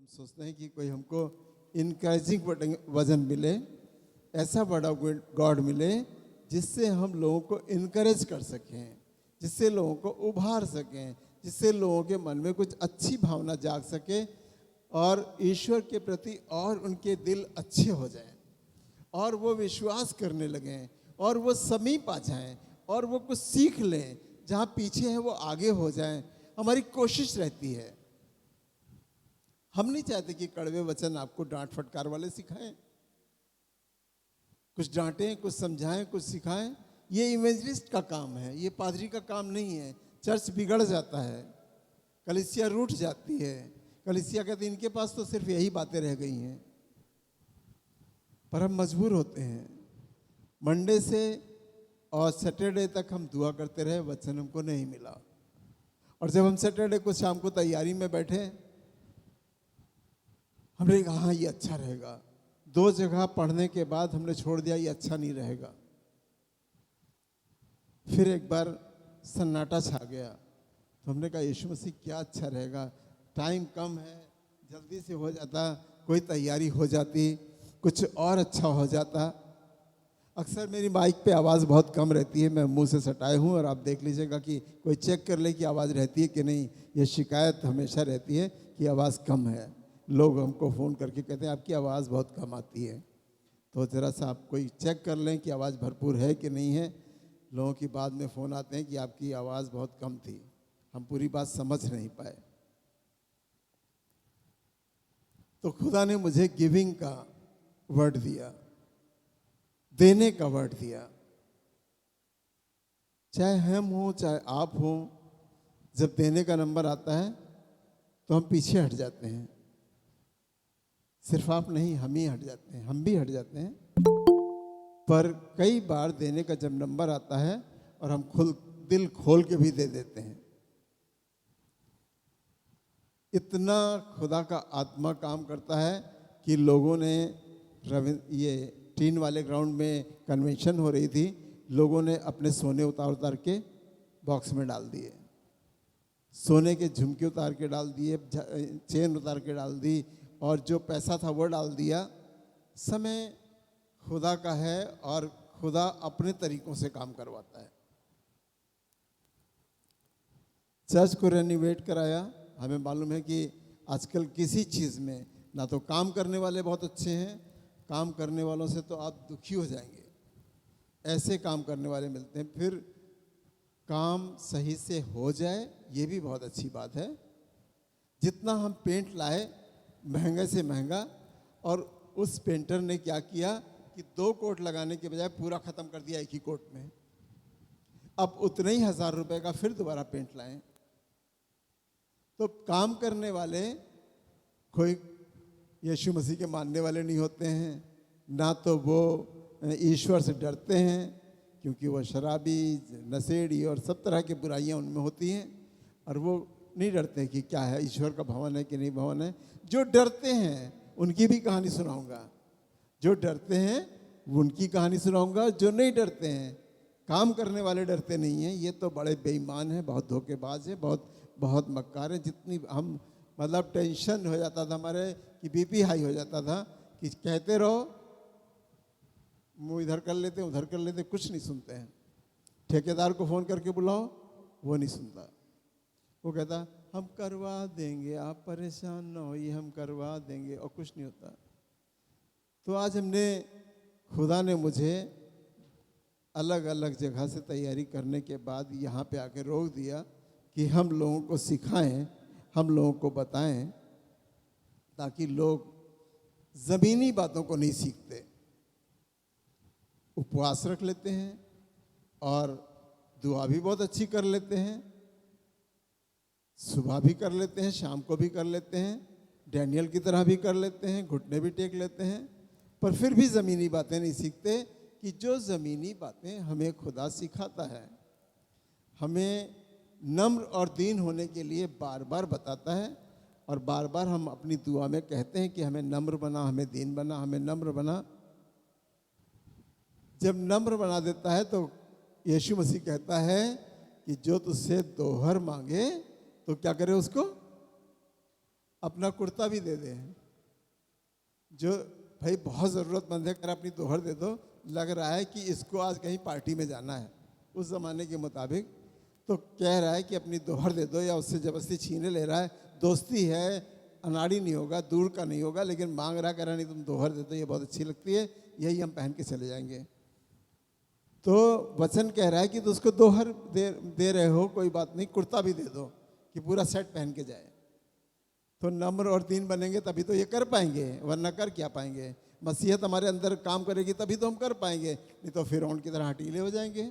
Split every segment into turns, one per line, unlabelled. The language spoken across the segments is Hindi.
सोचते हैं कि कोई हमको इनकरेजिंग वजन मिले, ऐसा बड़ा गॉड मिले जिससे हम लोगों को इनकरेज कर सकें, जिससे लोगों को उभार सकें, जिससे लोगों के मन में कुछ अच्छी भावना जाग सके और ईश्वर के प्रति और उनके दिल अच्छे हो जाएं और वो विश्वास करने लगें और वो समीप आ जाएं और वो कुछ सीख लें, जहाँ पीछे है वो आगे हो जाएं। हमारी कोशिश रहती है। हम नहीं चाहते कि कड़वे वचन आपको डांट फटकार वाले सिखाएं, कुछ डांटें, कुछ समझाएं, कुछ सिखाएं। ये इवेंजलिस्ट का काम है, ये पादरी का काम नहीं है। चर्च बिगड़ जाता है, कलीसिया रूठ जाती है। कलीसिया कहते हैं इनके पास तो सिर्फ यही बातें रह गई हैं। पर हम मजबूर होते हैं। मंडे से और सैटरडे तक हम दुआ करते रहे, वचन हमको नहीं मिला। और जब हम सैटरडे को शाम को तैयारी में बैठे, हमने कहा हाँ ये अच्छा रहेगा। 2 जगह पढ़ने के बाद हमने छोड़ दिया, ये अच्छा नहीं रहेगा। फिर एक बार सन्नाटा छा गया तो हमने कहा यीशु मसीह क्या अच्छा रहेगा, टाइम कम है, जल्दी से हो जाता, कोई तैयारी हो जाती, कुछ और अच्छा हो जाता। अक्सर मेरी माइक पे आवाज़ बहुत कम रहती है, मैं मुंह से सटाए हूँ और आप देख लीजिएगा कि कोई चेक कर ले कि आवाज़ रहती है कि नहीं। ये शिकायत हमेशा रहती है कि आवाज़ कम है। लोग हमको फ़ोन करके कहते हैं आपकी आवाज़ बहुत कम आती है, तो ज़रा सा आप कोई चेक कर लें कि आवाज़ भरपूर है कि नहीं है। लोगों की बाद में फ़ोन आते हैं कि आपकी आवाज़ बहुत कम थी, हम पूरी बात समझ नहीं पाए। तो खुदा ने मुझे गिविंग का वर्ड दिया, देने का वर्ड दिया। चाहे हम हों चाहे आप हों, जब देने का नंबर आता है तो हम पीछे हट जाते हैं। सिर्फ आप नहीं, हम ही हट जाते हैं, हम भी हट जाते हैं। पर कई बार देने का जब नंबर आता है और हम दिल खोल के भी दे देते हैं। इतना खुदा का आत्मा काम करता है कि लोगों ने ये टीन वाले ग्राउंड में कन्वेंशन हो रही थी, लोगों ने अपने सोने उतार उतार के बॉक्स में डाल दिए, सोने के झुमके उतार के डाल दिए, चेन उतार के डाल दी और जो पैसा था वो डाल दिया। समय खुदा का है और खुदा अपने तरीकों से काम करवाता है। चर्च को रेनोवेट कराया। हमें मालूम है कि आजकल किसी चीज़ में ना तो काम करने वाले बहुत अच्छे हैं, काम करने वालों से तो आप दुखी हो जाएंगे, ऐसे काम करने वाले मिलते हैं। फिर काम सही से हो जाए ये भी बहुत अच्छी बात है। जितना हम पेंट लाए महंगे से महंगा, और उस पेंटर ने क्या किया कि 2 कोट लगाने के बजाय पूरा ख़त्म कर दिया एक ही कोट में। अब उतने ही 1000 रुपए का फिर दोबारा पेंट लाएं। तो काम करने वाले कोई यीशु मसीह के मानने वाले नहीं होते हैं, ना तो वो ईश्वर से डरते हैं, क्योंकि वो शराबी, नशेड़ी और सब तरह की बुराइयां उनमें होती हैं। और वो नहीं डरते कि क्या है, ईश्वर का भवन है कि नहीं भवन है। जो डरते हैं उनकी भी कहानी सुनाऊंगा, जो डरते हैं उनकी कहानी सुनाऊंगा। जो नहीं डरते हैं, काम करने वाले डरते नहीं हैं, ये तो बड़े बेईमान हैं, बहुत धोखेबाज हैं, बहुत मक्कार हैं। जितनी हम मतलब टेंशन हो जाता था हमारे कि बीपी हाई हो जाता था कि कहते रहो, मुँह इधर कर लेते उधर कर लेते, कुछ नहीं सुनते हैं। ठेकेदार को फ़ोन करके बुलाओ, वो नहीं सुनता। वो कहता हम करवा देंगे, आप परेशान ना होइए, हम करवा देंगे, और कुछ नहीं होता। तो आज खुदा ने मुझे अलग अलग जगह से तैयारी करने के बाद यहाँ पे आके रोक दिया कि हम लोगों को सिखाएं, हम लोगों को बताएं, ताकि लोग ज़मीनी बातों को नहीं सीखते। उपवास रख लेते हैं और दुआ भी बहुत अच्छी कर लेते हैं, सुबह भी कर लेते हैं, शाम को भी कर लेते हैं, डैनियल की तरह भी कर लेते हैं, घुटने भी टेक लेते हैं, पर फिर भी ज़मीनी बातें नहीं सीखते। कि जो ज़मीनी बातें हमें खुदा सिखाता है, हमें नम्र और दीन होने के लिए बार बार बताता है, और बार बार हम अपनी दुआ में कहते हैं कि हमें नम्र बना, हमें दीन बना, हमें नम्र बना। जब नम्र बना देता है तो यीशु मसीह कहता है कि जो तुझसे दोहर मांगे तो क्या करे उसको, अपना कुर्ता भी दे दे। जो भाई बहुत ज़रूरतमंद है, कर अपनी दोहर दे दो, लग रहा है कि इसको आज कहीं पार्टी में जाना है उस ज़माने के मुताबिक, तो कह रहा है कि अपनी दोहर दे दो, या उससे ज़बरदस्ती छीने ले रहा है। दोस्ती है, अनाड़ी नहीं होगा, दूर का नहीं होगा, लेकिन मांग रहा, कह रहा नहीं तुम दोहर दे दो, ये बहुत अच्छी लगती है, यही हम पहन के चले जाएंगे। तो वचन कह रहा है कि तो उसको दोहर दे रहे हो, कोई बात नहीं, कुर्ता भी दे दो कि पूरा सेट पहन के जाए। तो नम्र और दीन बनेंगे तभी तो ये कर पाएंगे, वरना कर क्या पाएंगे। मसीहत हमारे अंदर काम करेगी तभी तो हम कर पाएंगे, नहीं तो फिरौन की तरह हटीले हो जाएंगे।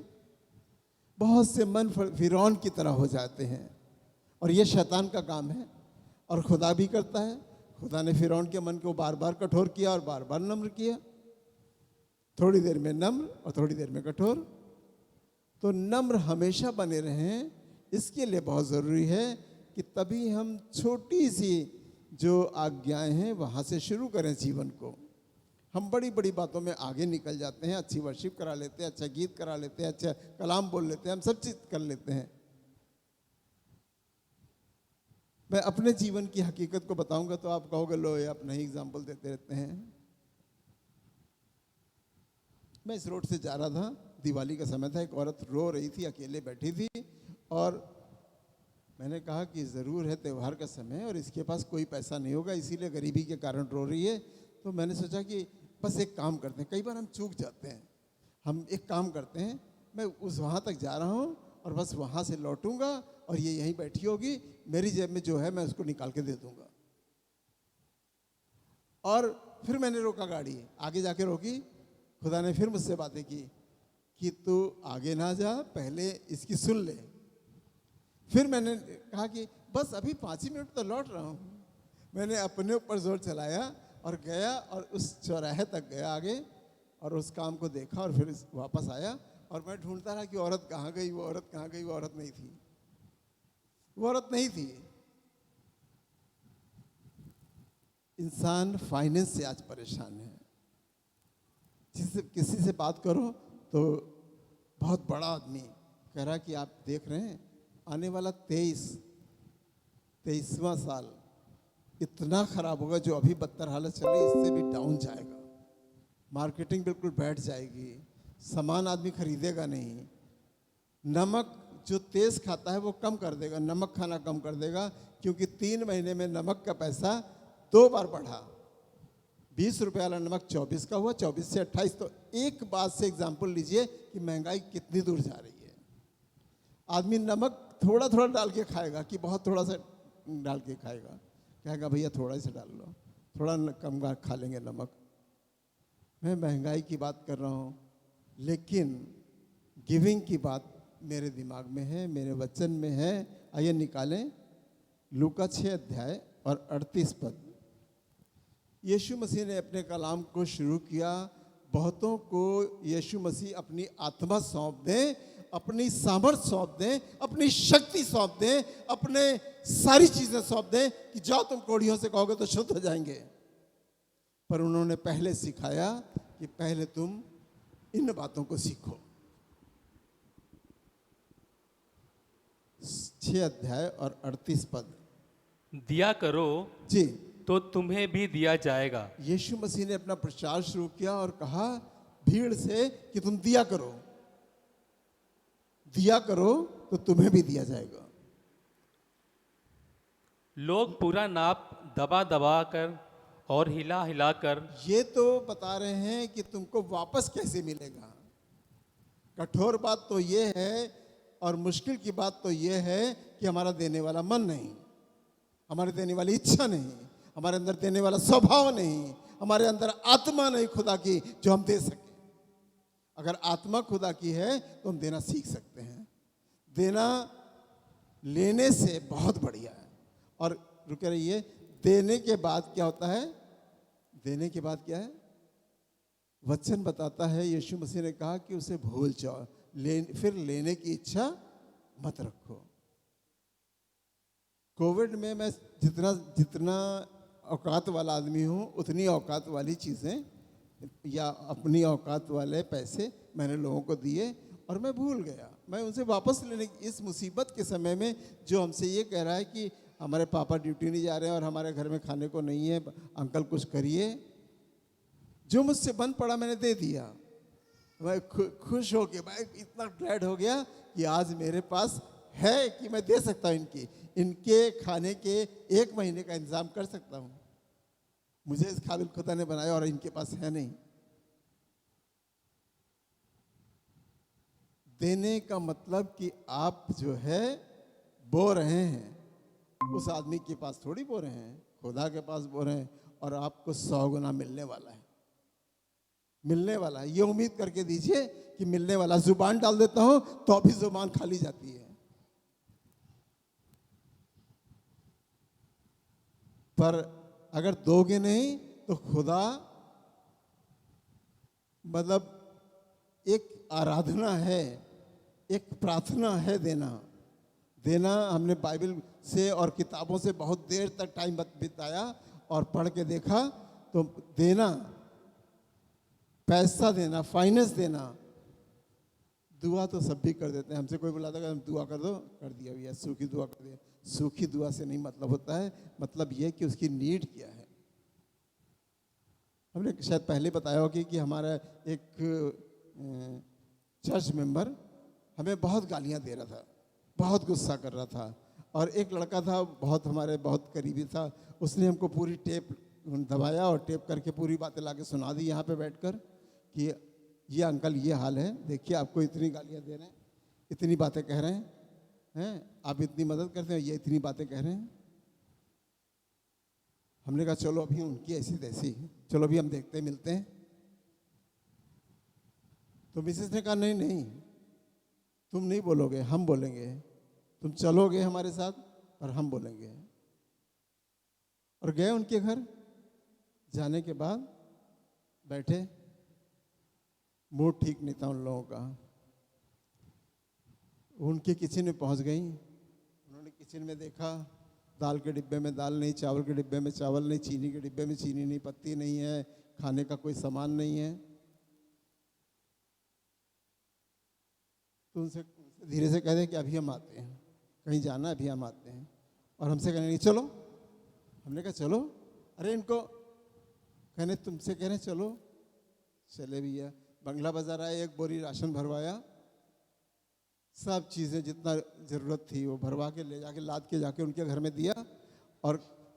बहुत से मन फिरौन की तरह हो जाते हैं, और ये शैतान का काम है, और खुदा भी करता है। खुदा ने फिरौन के मन को बार बार कठोर किया और बार बार नम्र किया, थोड़ी देर में नम्र और थोड़ी देर में कठोर। तो नम्र हमेशा बने रहें, इसके लिए बहुत ज़रूरी है कि तभी हम छोटी सी जो आज्ञाएं हैं वहाँ से शुरू करें जीवन को। हम बड़ी बड़ी बातों में आगे निकल जाते हैं, अच्छी वर्शिप करा लेते हैं, अच्छा गीत करा लेते हैं, अच्छा कलाम बोल लेते हैं, हम सब चीज़ कर लेते हैं। मैं अपने जीवन की हकीकत को बताऊंगा तो आप कहोगे लो ये आप नहीं एग्जाम्पल देते रहते हैं। मैं इस रोड से जा रहा था, दिवाली का समय था, एक औरत रो रही थी, अकेले बैठी थी, और मैंने कहा कि ज़रूर है त्यौहार का समय और इसके पास कोई पैसा नहीं होगा, इसीलिए गरीबी के कारण रो रही है। तो मैंने सोचा कि बस एक काम करते हैं, कई बार हम चूक जाते हैं, हम एक काम करते हैं, मैं उस वहाँ तक जा रहा हूँ और बस वहाँ से लौटूंगा और ये यहीं बैठी होगी, मेरी जेब में जो है मैं उसको निकाल के दे दूँगा। और फिर मैंने रोका गाड़ी, आगे जाके रोकी, खुदा ने फिर मुझसे बातें की कि तू आगे ना जा, पहले इसकी सुन ले। फिर मैंने कहा कि बस अभी 5 ही मिनट तो लौट रहा हूँ। मैंने अपने ऊपर जोर चलाया और गया और उस चौराहे तक गया आगे, और उस काम को देखा और फिर वापस आया, और मैं ढूंढता रहा कि औरत कहाँ गई, वो औरत कहाँ गई। वो औरत नहीं थी, वो औरत नहीं थी। इंसान फाइनेंस से आज परेशान है। किसी से बात करो तो बहुत बड़ा आदमी कह रहा कि आप देख रहे हैं आने वाला 23वां साल इतना खराब होगा, जो अभी बदतर हालत चल रही इससे भी डाउन जाएगा, मार्केटिंग बिल्कुल बैठ जाएगी, सामान आदमी खरीदेगा नहीं, नमक जो तेज खाता है वो कम कर देगा, नमक खाना कम कर देगा, क्योंकि 3 महीने में नमक का पैसा 2 बार बढ़ा। 20 रुपये वाला नमक 24 का हुआ, 24 से 28। तो एक बात से एग्जाम्पल लीजिए कि महंगाई कितनी दूर जा रही है। आदमी नमक थोड़ा थोड़ा डाल के खाएगा कि बहुत थोड़ा सा डाल के खाएगा, कहेगा भैया थोड़ा सा डाल लो, थोड़ा कम खा लेंगे नमक। मैं महंगाई की बात कर रहा हूँ, लेकिन गिविंग की बात मेरे दिमाग में है, मेरे वचन में है। आइए निकालें लूका 6 अध्याय और 38 पद। यीशु मसीह ने अपने कलाम को शुरू किया, बहुतों को यीशु मसीह अपनी आत्मा सौंप दें, अपनी सामर्थ सौंप दें, अपनी शक्ति सौंप दें, अपने सारी चीज़ें सौंप दें कि जाओ तुम कोढ़ियों से कहोगे तो शुद्ध हो जाएंगे। पर उन्होंने पहले सिखाया कि पहले तुम इन बातों को सीखो। 6 अध्याय और 38 पद।
दिया करो
जी,
तो तुम्हें भी दिया जाएगा।
यीशु मसीह ने अपना प्रचार शुरू किया और कहा भीड़ से कि तुम दिया करो, दिया करो तो तुम्हें भी दिया जाएगा।
लोग पूरा नाप दबा दबा कर और हिला हिला कर
ये तो बता रहे हैं कि तुमको वापस कैसे मिलेगा। कठोर बात तो ये है और मुश्किल की बात तो ये है कि हमारा देने वाला मन नहीं, हमारे देने वाली इच्छा नहीं, हमारे अंदर देने वाला स्वभाव नहीं, हमारे अंदर आत्मा नहीं खुदा की जो हम दे सके। अगर आत्मा खुदा की है तो हम देना सीख सकते हैं। देना लेने से बहुत बढ़िया है। और रुके रहिए, देने के बाद क्या होता है? देने के बाद क्या है? वचन बताता है, यीशु मसीह ने कहा कि उसे भूल जाओ, फिर लेने की इच्छा मत रखो। कोविड में मैं जितना औकात वाला आदमी हूँ, उतनी औकात वाली चीज़ें या अपनी औकात वाले पैसे मैंने लोगों को दिए और मैं भूल गया। मैं उनसे वापस लेने की इस मुसीबत के समय में जो हमसे ये कह रहा है कि हमारे पापा ड्यूटी नहीं जा रहे हैं और हमारे घर में खाने को नहीं है, अंकल कुछ करिए। जो मुझसे बन पड़ा मैंने दे दिया। मैं खुश हो के, मैं इतना ग्लैड हो गया कि आज मेरे पास है कि मैं दे सकता हूँ इनके खाने के 1 महीने का इंतजाम कर सकता हूँ। मुझे इस काबिल खुदा ने बनाया और इनके पास है नहीं। देने का मतलब कि आप जो है बो रहे हैं, उस आदमी के पास थोड़ी बो रहे हैं, खुदा के पास बो रहे हैं। और आपको 100 गुना मिलने वाला है, मिलने वाला है। ये उम्मीद करके दीजिए कि मिलने वाला। जुबान डाल देता हूं तो भी जुबान खाली जाती है, पर अगर दोगे नहीं तो खुदा, मतलब एक आराधना है, एक प्रार्थना है देना। देना हमने बाइबल से और किताबों से बहुत देर तक टाइम बिताया और पढ़ के देखा तो देना, पैसा देना, फाइनेंस देना, दुआ तो सब भी कर देते हैं। हमसे कोई बुलाता है दुआ कर दो, कर दिया भैया, सूखी दुआ कर दिया। सूखी दुआ से नहीं मतलब होता है, मतलब यह कि उसकी नीड क्या है। हमने शायद पहले बताया होगा कि हमारा एक चर्च मेंबर हमें बहुत गालियां दे रहा था, बहुत गुस्सा कर रहा था। और एक लड़का था बहुत हमारे बहुत करीबी था, उसने हमको पूरी टेप दबाया और टेप करके पूरी बातें लाके सुना दी यहाँ पे बैठकर कि ये अंकल ये हाल है, देखिए आपको इतनी गालियाँ दे रहे हैं, इतनी बातें कह रहे हैं, आप इतनी मदद करते हैं, ये इतनी बातें कह रहे हैं। हमने कहा चलो अभी उनकी ऐसी तैसी, चलो अभी हम देखते मिलते हैं। तो मिसेस ने कहा नहीं नहीं, तुम नहीं बोलोगे, हम बोलेंगे। तुम चलोगे हमारे साथ और हम बोलेंगे। और गए उनके घर। जाने के बाद बैठे, मूड ठीक नहीं था उन लोगों का। उनके किचन में पहुंच गई। उन्होंने किचन में देखा, दाल के डिब्बे में दाल नहीं, चावल के डिब्बे में चावल नहीं, चीनी के डिब्बे में चीनी नहीं, पत्ती नहीं है, खाने का कोई सामान नहीं है। तो उनसे धीरे से कह दें कि अभी हम आते हैं, कहीं जाना है, अभी हम आते हैं। और हमसे कहने लगी चलो। हमने कहा चलो। अरे इनको कहने तुमसे कह रहे चलो। चले भैया, बंगला बाजार आए, एक बोरी राशन भरवाया, सब चीज़ें जितना ज़रूरत थी वो भरवा के ले जाके लाद के जाके उनके घर में दिया और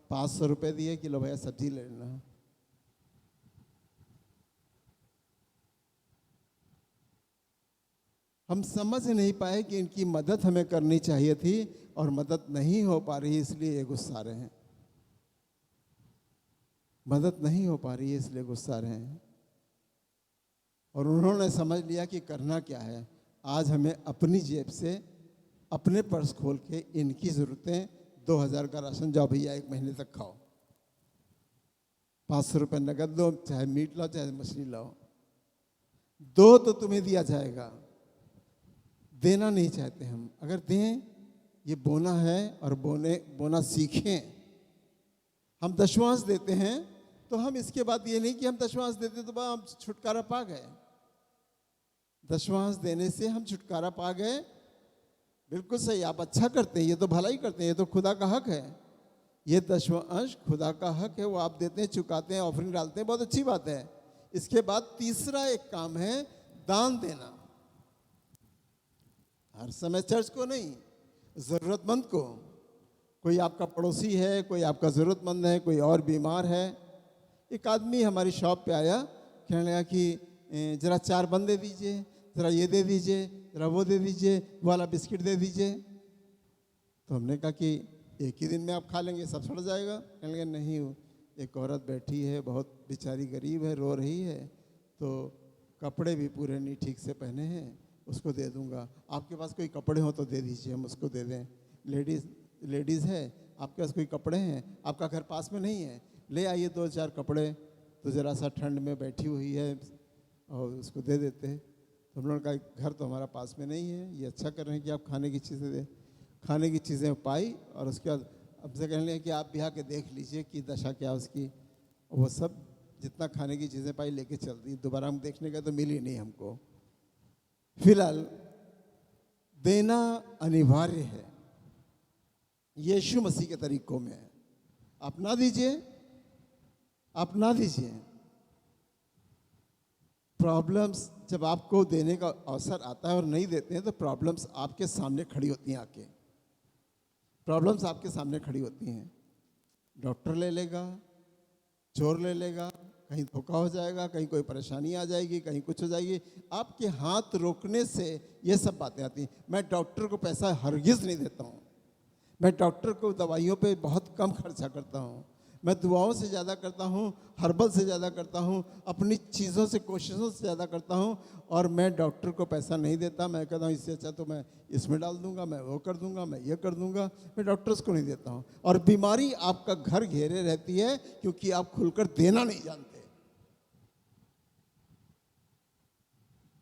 500 रुपये दिए कि लो भैया सब्जी ले लेना। हम समझ नहीं पाए कि इनकी मदद हमें करनी चाहिए थी और मदद नहीं हो पा रही, इसलिए ये गुस्सा रहे हैं। मदद नहीं हो पा रही है इसलिए गुस्सा रहे हैं। और उन्होंने समझ लिया कि करना क्या है। आज हमें अपनी जेब से, अपने पर्स खोल के इनकी ज़रूरतें, 2000 का राशन, जाओ भैया 1 महीने तक खाओ, 500 रुपये नगद लो, चाहे मीट लाओ चाहे मछली लाओ, दो तो तुम्हें दिया जाएगा। देना नहीं चाहते हम, अगर दें, ये बोना है और बोना सीखें। हम दशवांश देते हैं तो हम इसके बाद ये नहीं कि हम दशवांश देते तो हम छुटकारा पा गए। दशवांश देने से हम छुटकारा पा गए, बिल्कुल सही, आप अच्छा करते हैं, ये तो भलाई करते हैं, ये तो खुदा का हक है। ये दशवांश खुदा का हक है, वो आप देते हैं, चुकाते हैं, ऑफरिंग डालते हैं, बहुत अच्छी बात है। इसके बाद तीसरा एक काम है दान देना। हर समय चर्च को नहीं, ज़रूरतमंद को। कोई आपका पड़ोसी है, कोई आपका ज़रूरतमंद है, कोई और बीमार है। एक आदमी हमारी शॉप पे आया, कहने लगा कि ज़रा 4 बन दे दीजिए, ज़रा ये दे दीजिए, ज़रा वो दे दीजिए, वाला बिस्किट दे दीजिए। तो हमने कहा कि एक ही दिन में आप खा लेंगे, सब सड़ जाएगा। कहने लगे नहीं, एक औरत बैठी है, बहुत बेचारी गरीब है, रो रही है, तो कपड़े भी पूरे नहीं ठीक से पहने हैं, उसको दे दूंगा। आपके पास कोई कपड़े हो तो दे दीजिए, हम उसको दे दें। लेडीज़ है, आपके पास कोई कपड़े हैं, आपका घर पास में नहीं है, ले आइए 2-4 कपड़े, तो ज़रा सा ठंड में बैठी हुई है और उसको दे देते हैं। तो हम लोगों ने कहा घर तो हमारा पास में नहीं है, ये अच्छा कर रहे हैं कि आप खाने की चीज़ें दें। खाने की चीज़ें पाई और उसके बाद हमसे कहने लगे कि आप भी आके देख लीजिए कि दशा क्या उसकी। वो सब जितना खाने की चीज़ें पाई लेके चल दी। दोबारा हम देखने गए तो मिली नहीं हमको। फिलहाल देना अनिवार्य है, यीशु मसीह के तरीकों में है। अपना दीजिए, अपना दीजिए। प्रॉब्लम्स जब आपको देने का अवसर आता है और नहीं देते हैं तो प्रॉब्लम्स आपके सामने खड़ी होती हैं। आके प्रॉब्लम्स आपके सामने खड़ी होती हैं। डॉक्टर ले लेगा, चोर ले लेगा, कहीं धोखा हो जाएगा, कहीं कोई परेशानी आ जाएगी, कहीं कुछ हो जाएगी। आपके हाथ रोकने से ये सब बातें आती हैं। मैं डॉक्टर को पैसा हरगिज़ नहीं देता हूँ। मैं डॉक्टर को दवाइयों पे बहुत कम खर्चा करता हूँ। मैं दुआओं से ज़्यादा करता हूँ, हर्बल से ज़्यादा करता हूँ, अपनी चीज़ों से, कोशिशों से ज़्यादा करता हूँ। और मैं डॉक्टर को पैसा नहीं देता। मैं कहता हूँ इससे अच्छा तो मैं इसमें डाल दूंगा, मैं वो कर दूंगा, मैं ये कर दूंगा। मैं डॉक्टर्स को नहीं देता हूँ। और बीमारी आपका घर घेरे रहती है क्योंकि आप खुलकर देना नहीं जानते।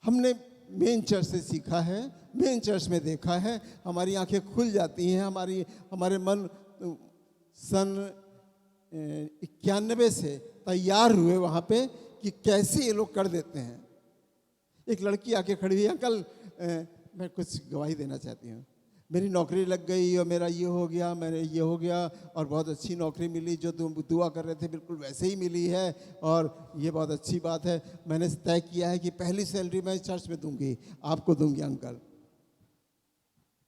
हमने मेन चर्च से सीखा है, मेन चर्च में देखा है, हमारी आंखें खुल जाती हैं। हमारे मन सन 91 से तैयार हुए वहाँ पे कि कैसे ये लोग कर देते हैं। एक लड़की आके खड़ी हुई, अंकल मैं कुछ गवाही देना चाहती हूँ। मेरी नौकरी लग गई और मेरा ये हो गया, मेरे ये हो गया और बहुत अच्छी नौकरी मिली, जो दुआ कर रहे थे बिल्कुल वैसे ही मिली है और ये बहुत अच्छी बात है। मैंने तय किया है कि पहली सैलरी मैं चर्च में दूंगी, आपको दूंगी अंकल।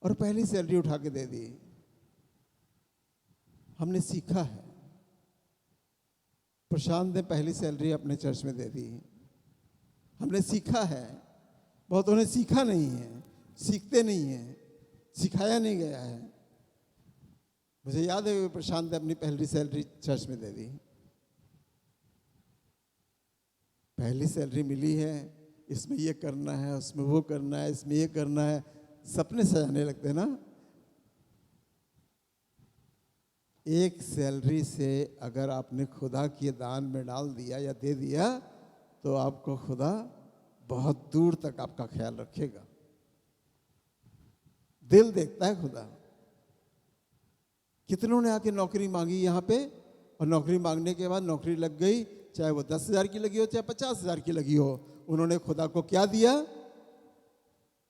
और पहली सैलरी उठा के दे दी। हमने सीखा है। प्रशांत ने पहली सैलरी अपने चर्च में दे दी। हमने सीखा है। बहुतों ने सीखा नहीं है, सीखते नहीं हैं, सिखाया नहीं गया है। मुझे याद है प्रशांत ने अपनी पहली सैलरी चर्च में दे दी। पहली सैलरी मिली है, इसमें ये करना है, उसमें वो करना है, इसमें ये करना है, सपने सजाने लगते हैं ना। एक सैलरी से अगर आपने खुदा के दान में डाल दिया या दे दिया तो आपको खुदा बहुत दूर तक आपका ख्याल रखेगा। दिल देखता है खुदा। कितनों ने आके नौकरी मांगी यहाँ पे और नौकरी मांगने के बाद नौकरी लग गई, चाहे वो 10,000 की लगी हो चाहे 50,000 की लगी हो। उन्होंने खुदा को क्या दिया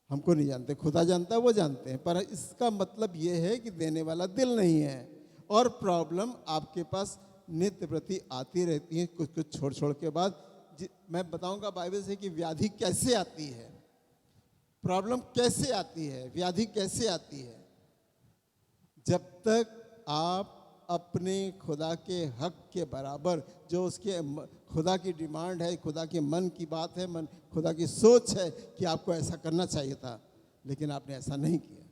हमको नहीं जानते, खुदा जानता है, वो जानते हैं। पर इसका मतलब ये है कि देने वाला दिल नहीं है। और प्रॉब्लम आपके पास नित्य प्रति आती रहती है कुछ कुछ छोड़ छोड़ के बाद। मैं बताऊंगा बाइबल से कि व्याधि कैसे आती है, प्रॉब्लम कैसे आती है, व्याधि कैसे आती है। जब तक आप अपने खुदा के हक के बराबर, जो उसके खुदा की डिमांड है, खुदा के मन की बात है, खुदा की सोच है कि आपको ऐसा करना चाहिए था लेकिन आपने ऐसा नहीं किया,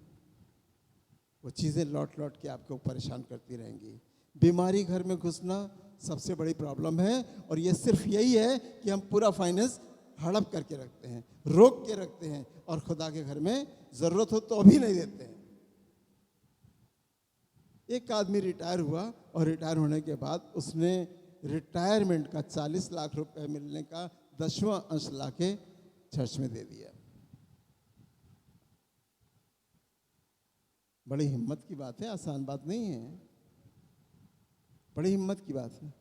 वो चीज़ें लौट लौट के आपको परेशान करती रहेंगी। बीमारी घर में घुसना सबसे बड़ी प्रॉब्लम है। और ये सिर्फ यही है कि हम पूरा फाइनेंस हड़प करके रखते हैं, रोक के रखते हैं और खुदा के घर में ज़रूरत हो तो अभी नहीं देते हैं। एक आदमी रिटायर हुआ और रिटायर होने के बाद उसने रिटायरमेंट का 40 लाख रुपए मिलने का 10वां अंश लाके चर्च में दे दिया। बड़ी हिम्मत की बात है, आसान बात नहीं है, बड़ी हिम्मत की बात है।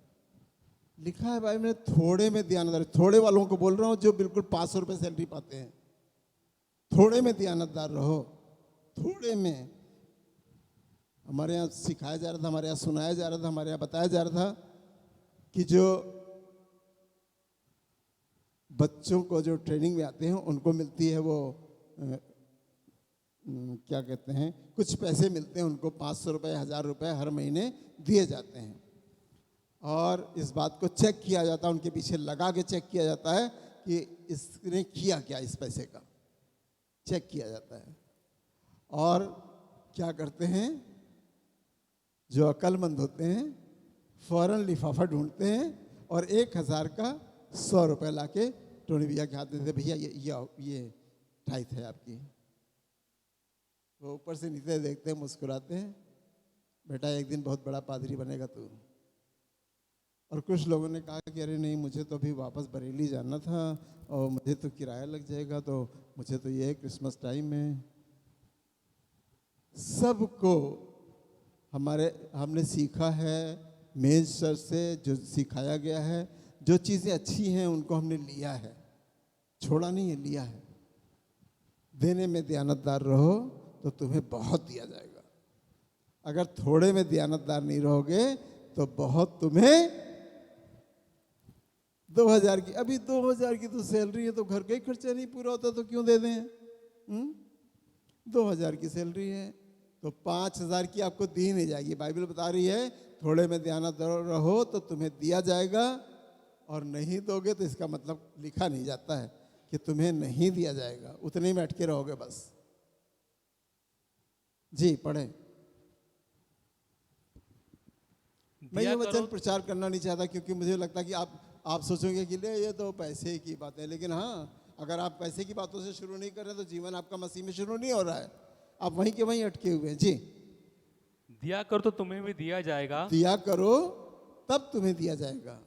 लिखा है भाई, मैं थोड़े में दयानतदार, थोड़े वालों को बोल रहा हूँ जो बिल्कुल 500 रुपये सैलरी पाते हैं। थोड़े में दयानतदार रहो, थोड़े में। हमारे यहाँ सिखाया जा रहा था, हमारे यहाँ सुनाया जा रहा था, हमारे यहाँ बताया जा रहा था कि जो बच्चों को जो ट्रेनिंग में आते हैं उनको मिलती है वो क्या कहते हैं, कुछ पैसे मिलते हैं उनको, 500 रुपये 1000 रुपये हर महीने दिए जाते हैं। और इस बात को चेक किया जाता है, उनके पीछे लगा के चेक किया जाता है कि इसने किया क्या, इस पैसे का चेक किया जाता है। और क्या करते हैं, जो अक्लमंद होते हैं फौरन लिफाफा ढूंढते हैं और 1000 का 100 रुपये ला के टोनी भैया के हाथ देते, भैया ये ठाइत है आपकी। वो ऊपर से नीचे देखते हैं, मुस्कुराते हैं, बेटा एक दिन बहुत बड़ा पादरी बनेगा तू। और कुछ लोगों ने कहा कि अरे नहीं, मुझे तो अभी वापस बरेली जाना था और मुझे तो किराया लग जाएगा, तो मुझे तो ये क्रिसमस टाइम में। सबको हमने सीखा है मेज सर से, जो सिखाया गया है, जो चीज़ें अच्छी हैं उनको हमने लिया है, छोड़ा नहीं है, लिया है। देने में दयानतदार रहो तो तुम्हें बहुत दिया जाएगा। अगर थोड़े में दयानतदार नहीं रहोगे तो बहुत तुम्हें 2000 की, अभी 2000 की तो सैलरी है तो घर का ही खर्चा नहीं पूरा होता तो क्यों दे दें? 2000 की सैलरी है तो 5000 की आपको दी नहीं जाएगी। बाइबल बता रही है थोड़े में दयानतदार रहो तो तुम्हें दिया जाएगा, और नहीं दोगे तो इसका मतलब लिखा नहीं जाता है कि तुम्हें नहीं दिया जाएगा, उतने में अटके रहोगे बस। जी पढ़ें। मैं ये वचन प्रचार करना नहीं चाहता क्योंकि मुझे लगता है कि आप सोचोगे कि ले ये तो पैसे की बात है, लेकिन हाँ, अगर आप पैसे की बातों से शुरू नहीं कर रहे तो जीवन आपका मसीह में शुरू नहीं हो रहा है, आप वहीं के वहीं अटके हुए हैं। जी,
दिया करो तो तुम्हें भी दिया जाएगा।
दिया करो तब तुम्हें दिया जाएगा,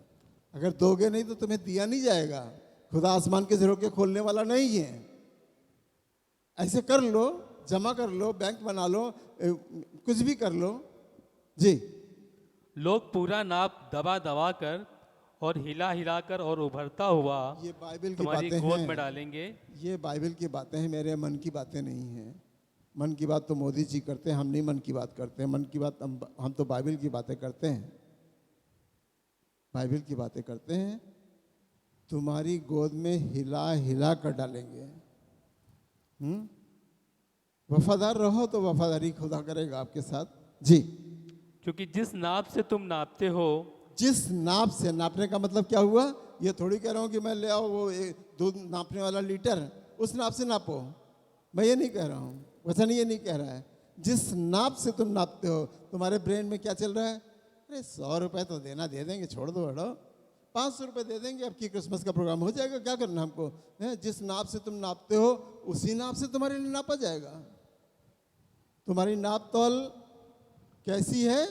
अगर दोगे नहीं तो तुम्हें दिया नहीं जाएगा। खुदा आसमान के झरोखे खोलने वाला नहीं है। ऐसे कर लो, जमा कर लो, बैंक बना लो, कुछ भी कर लो। जी,
लोग पूरा नाप दबा दबा कर और हिला हिला कर और उभरता हुआ
ये बाइबल की
तुम्हारी
बातें
गोद
हैं।
में डालेंगे।
ये बाइबल की बातें हैं, मेरे मन की बातें नहीं हैं। मन की बात तो मोदी जी करते हैं, हम नहीं मन की बात करते हैं। मन की बात हम तो बाइबल की बातें करते हैं, बाइबल की बातें करते हैं। तुम्हारी गोद में हिला हिला कर डालेंगे। वफादार रहो तो वफादारी खुदा करेगा आपके साथ। जी,
क्योंकि जिस नाप से तुम नापते हो,
जिस नाप से, नापने का मतलब क्या हुआ? ये थोड़ी कह रहा हूँ कि मैं ले आओ वो दूध नापने वाला लीटर, उस नाप से नापो। मैं ये नहीं कह रहा हूँ, वचन ये नहीं कह रहा है। जिस नाप से तुम नापते हो, तुम्हारे ब्रेन में क्या चल रहा है? अरे 100 रुपये तो देना दे देंगे, छोड़ दो हटो, 500 रुपये दे देंगे, आपकी क्रिसमस का प्रोग्राम हो जाएगा, क्या करना हमको है? जिस नाप से तुम नापते हो उसी नाप से तुम्हारे लिए नापा जाएगा। तुम्हारी नाप तौल कैसी है?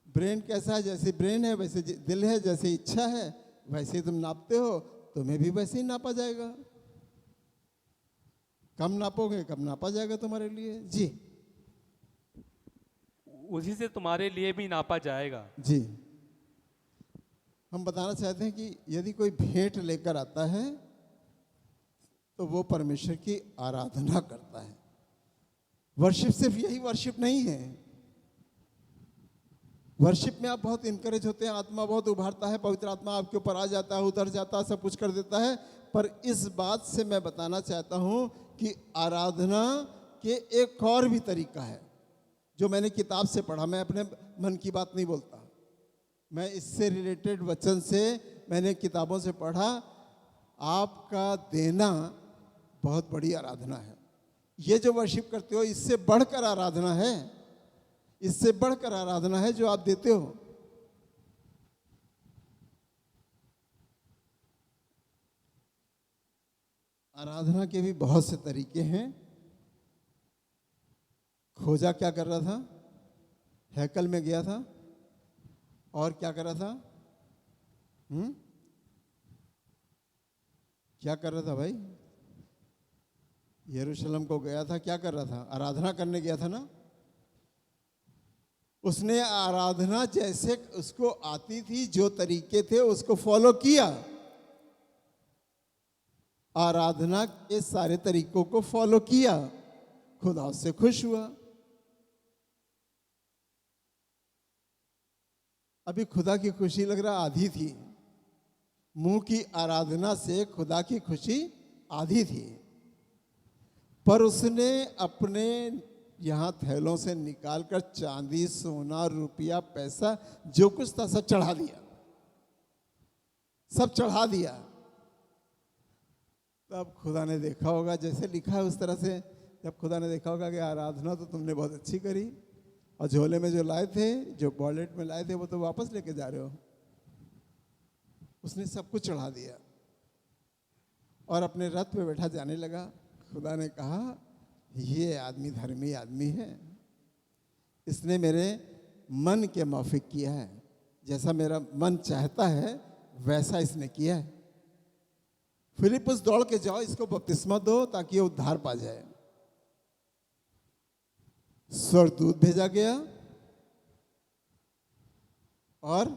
ब्रेन कैसा है? जैसे ब्रेन है वैसे दिल है, जैसे इच्छा है वैसे तुम नापते हो, तुम्हें भी वैसे ही नापा जाएगा। कम नापोगे कम नापा जाएगा तुम्हारे लिए। जी,
उसी से तुम्हारे लिए भी नापा जाएगा।
जी, हम बताना चाहते हैं कि यदि कोई भेंट लेकर आता है तो वो परमेश्वर की आराधना करता है। वर्शिप सिर्फ यही वर्शिप नहीं है। वर्शिप में आप बहुत इनकरेज होते हैं, आत्मा बहुत उभारता है, पवित्र आत्मा आपके ऊपर आ जाता है, उतर जाता है, सब कुछ कर देता है। पर इस बात से मैं बताना चाहता हूं कि आराधना के एक और भी तरीका है जो मैंने किताब से पढ़ा। मैं अपने मन की बात नहीं बोलता, मैं इससे रिलेटेड वचन से मैंने किताबों से पढ़ा। आपका देना बहुत बड़ी आराधना है। ये जो वर्शिप करते हो इससे बढ़कर आराधना है, इससे बढ़कर आराधना है जो आप देते हो। आराधना के भी बहुत से तरीके हैं। खोजा क्या कर रहा था? हैकल में गया था और क्या कर रहा था? क्या कर रहा था भाई? यरूशलेम को गया था, क्या कर रहा था? आराधना करने गया था ना। उसने आराधना जैसे उसको आती थी, जो तरीके थे उसको फॉलो किया। आराधना के सारे तरीकों को फॉलो किया, खुदा उससे खुश हुआ। अभी खुदा की खुशी लग रहा आधी थी, मुंह की आराधना से खुदा की खुशी आधी थी। पर उसने अपने यहाँ थैलों से निकालकर चांदी, सोना, रुपया, पैसा जो कुछ था सब चढ़ा दिया, सब चढ़ा दिया। तब खुदा ने देखा होगा, जैसे लिखा है उस तरह से, जब खुदा ने देखा होगा कि आराधना तो तुमने बहुत अच्छी करी, और झोले में जो लाए थे, जो वॉलेट में लाए थे, वो तो वापस लेके जा रहे हो। उसने सब कुछ चढ़ा दिया और अपने रथ पे बैठा जाने लगा। खुदा ने कहा ये आदमी धर्मी आदमी है, इसने मेरे मन के माफिक किया है, जैसा मेरा मन चाहता है वैसा इसने किया है। फिलिप्पुस दौड़ के जाओ, इसको बपतिस्मा दो ताकि ये उद्धार पा जाए। स्वर्गदूत भेजा गया और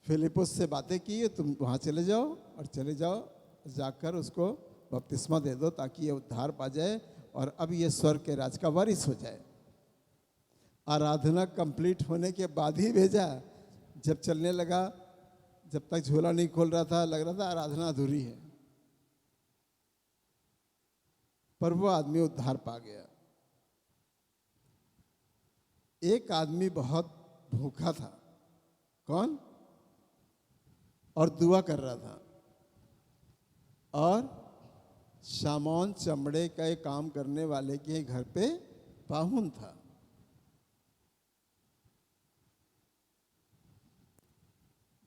फिलिप्पुस से बातें की, तुम वहां चले जाओ और चले जाओ, जाकर उसको बपतिस्मा दे दो ताकि ये उद्धार पा जाए और अब ये स्वर्ग के राज का वारिस हो जाए। आराधना कंप्लीट होने के बाद ही भेजा। जब चलने लगा, जब तक झोला नहीं खोल रहा था, लग रहा था आराधना अधूरी है। पर वो आदमी उद्धार पा गया। एक आदमी बहुत भूखा था। कौन? और दुआ कर रहा था, और शामौन चमड़े का एक काम करने वाले के घर पे पाहुन था।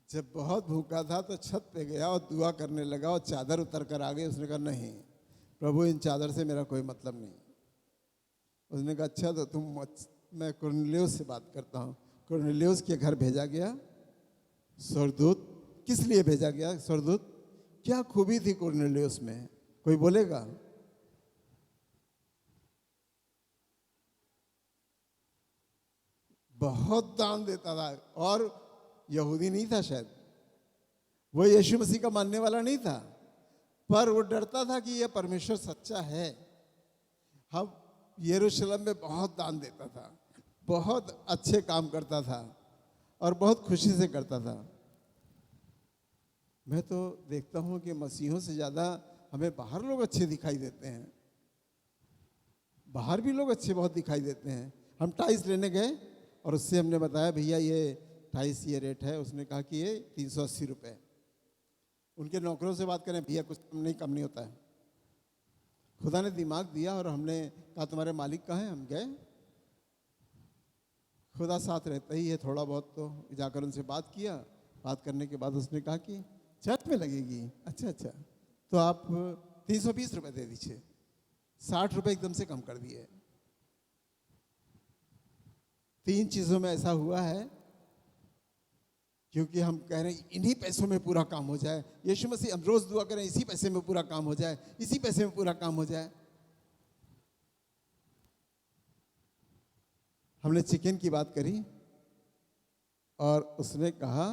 जब बहुत भूखा था तो छत पे गया और दुआ करने लगा, और चादर उतर कर आ गई। उसने कहा, नहीं प्रभु, इन चादर से मेरा कोई मतलब नहीं। उसने कहा, अच्छा तो मैं कुरनेलियुस से बात करता हूँ। कुरनेलियुस के घर भेजा गया स्वर्गदूत। किस लिए भेजा गया स्वर्गदूत? क्या खूबी थी कुरनेलियुस में? कोई बोलेगा? बहुत दान देता था, और यहूदी नहीं था शायद, वो यीशु मसीह का मानने वाला नहीं था, पर वो डरता था कि यह परमेश्वर सच्चा है। हम यरूशलेम में बहुत दान देता था, बहुत अच्छे काम करता था, और बहुत खुशी से करता था। मैं तो देखता हूं कि मसीहों से ज़्यादा हमें बाहर लोग अच्छे दिखाई देते हैं। बाहर भी लोग अच्छे बहुत दिखाई देते हैं। हम टाइल्स लेने गए, और उससे हमने बताया, भैया ये टाइल्स ये रेट है। उसने कहा कि ये 380 रुपये। उनके नौकरों से बात करें, भैया कुछ कम नहीं होता है। खुदा ने दिमाग दिया, और हमने कहा, तुम्हारे मालिक कहाँ हैं? हम गए। खुदा साथ रहता ही है थोड़ा बहुत, तो जाकर उनसे बात किया। बात करने के बाद उसने कहा कि छत में लगेगी। अच्छा, तो आप 320 रुपये दे दीजिए। 60 रुपये एकदम से कम कर दिए। 3 चीज़ों में ऐसा हुआ है, क्योंकि हम कह रहे हैं इन्हीं पैसों में पूरा काम हो जाए। यीशु मसीह, हम रोज दुआ करें इसी पैसे में पूरा काम हो जाए, इसी पैसे में पूरा काम हो जाए। हमने चिकन की बात करी, और उसने कहा,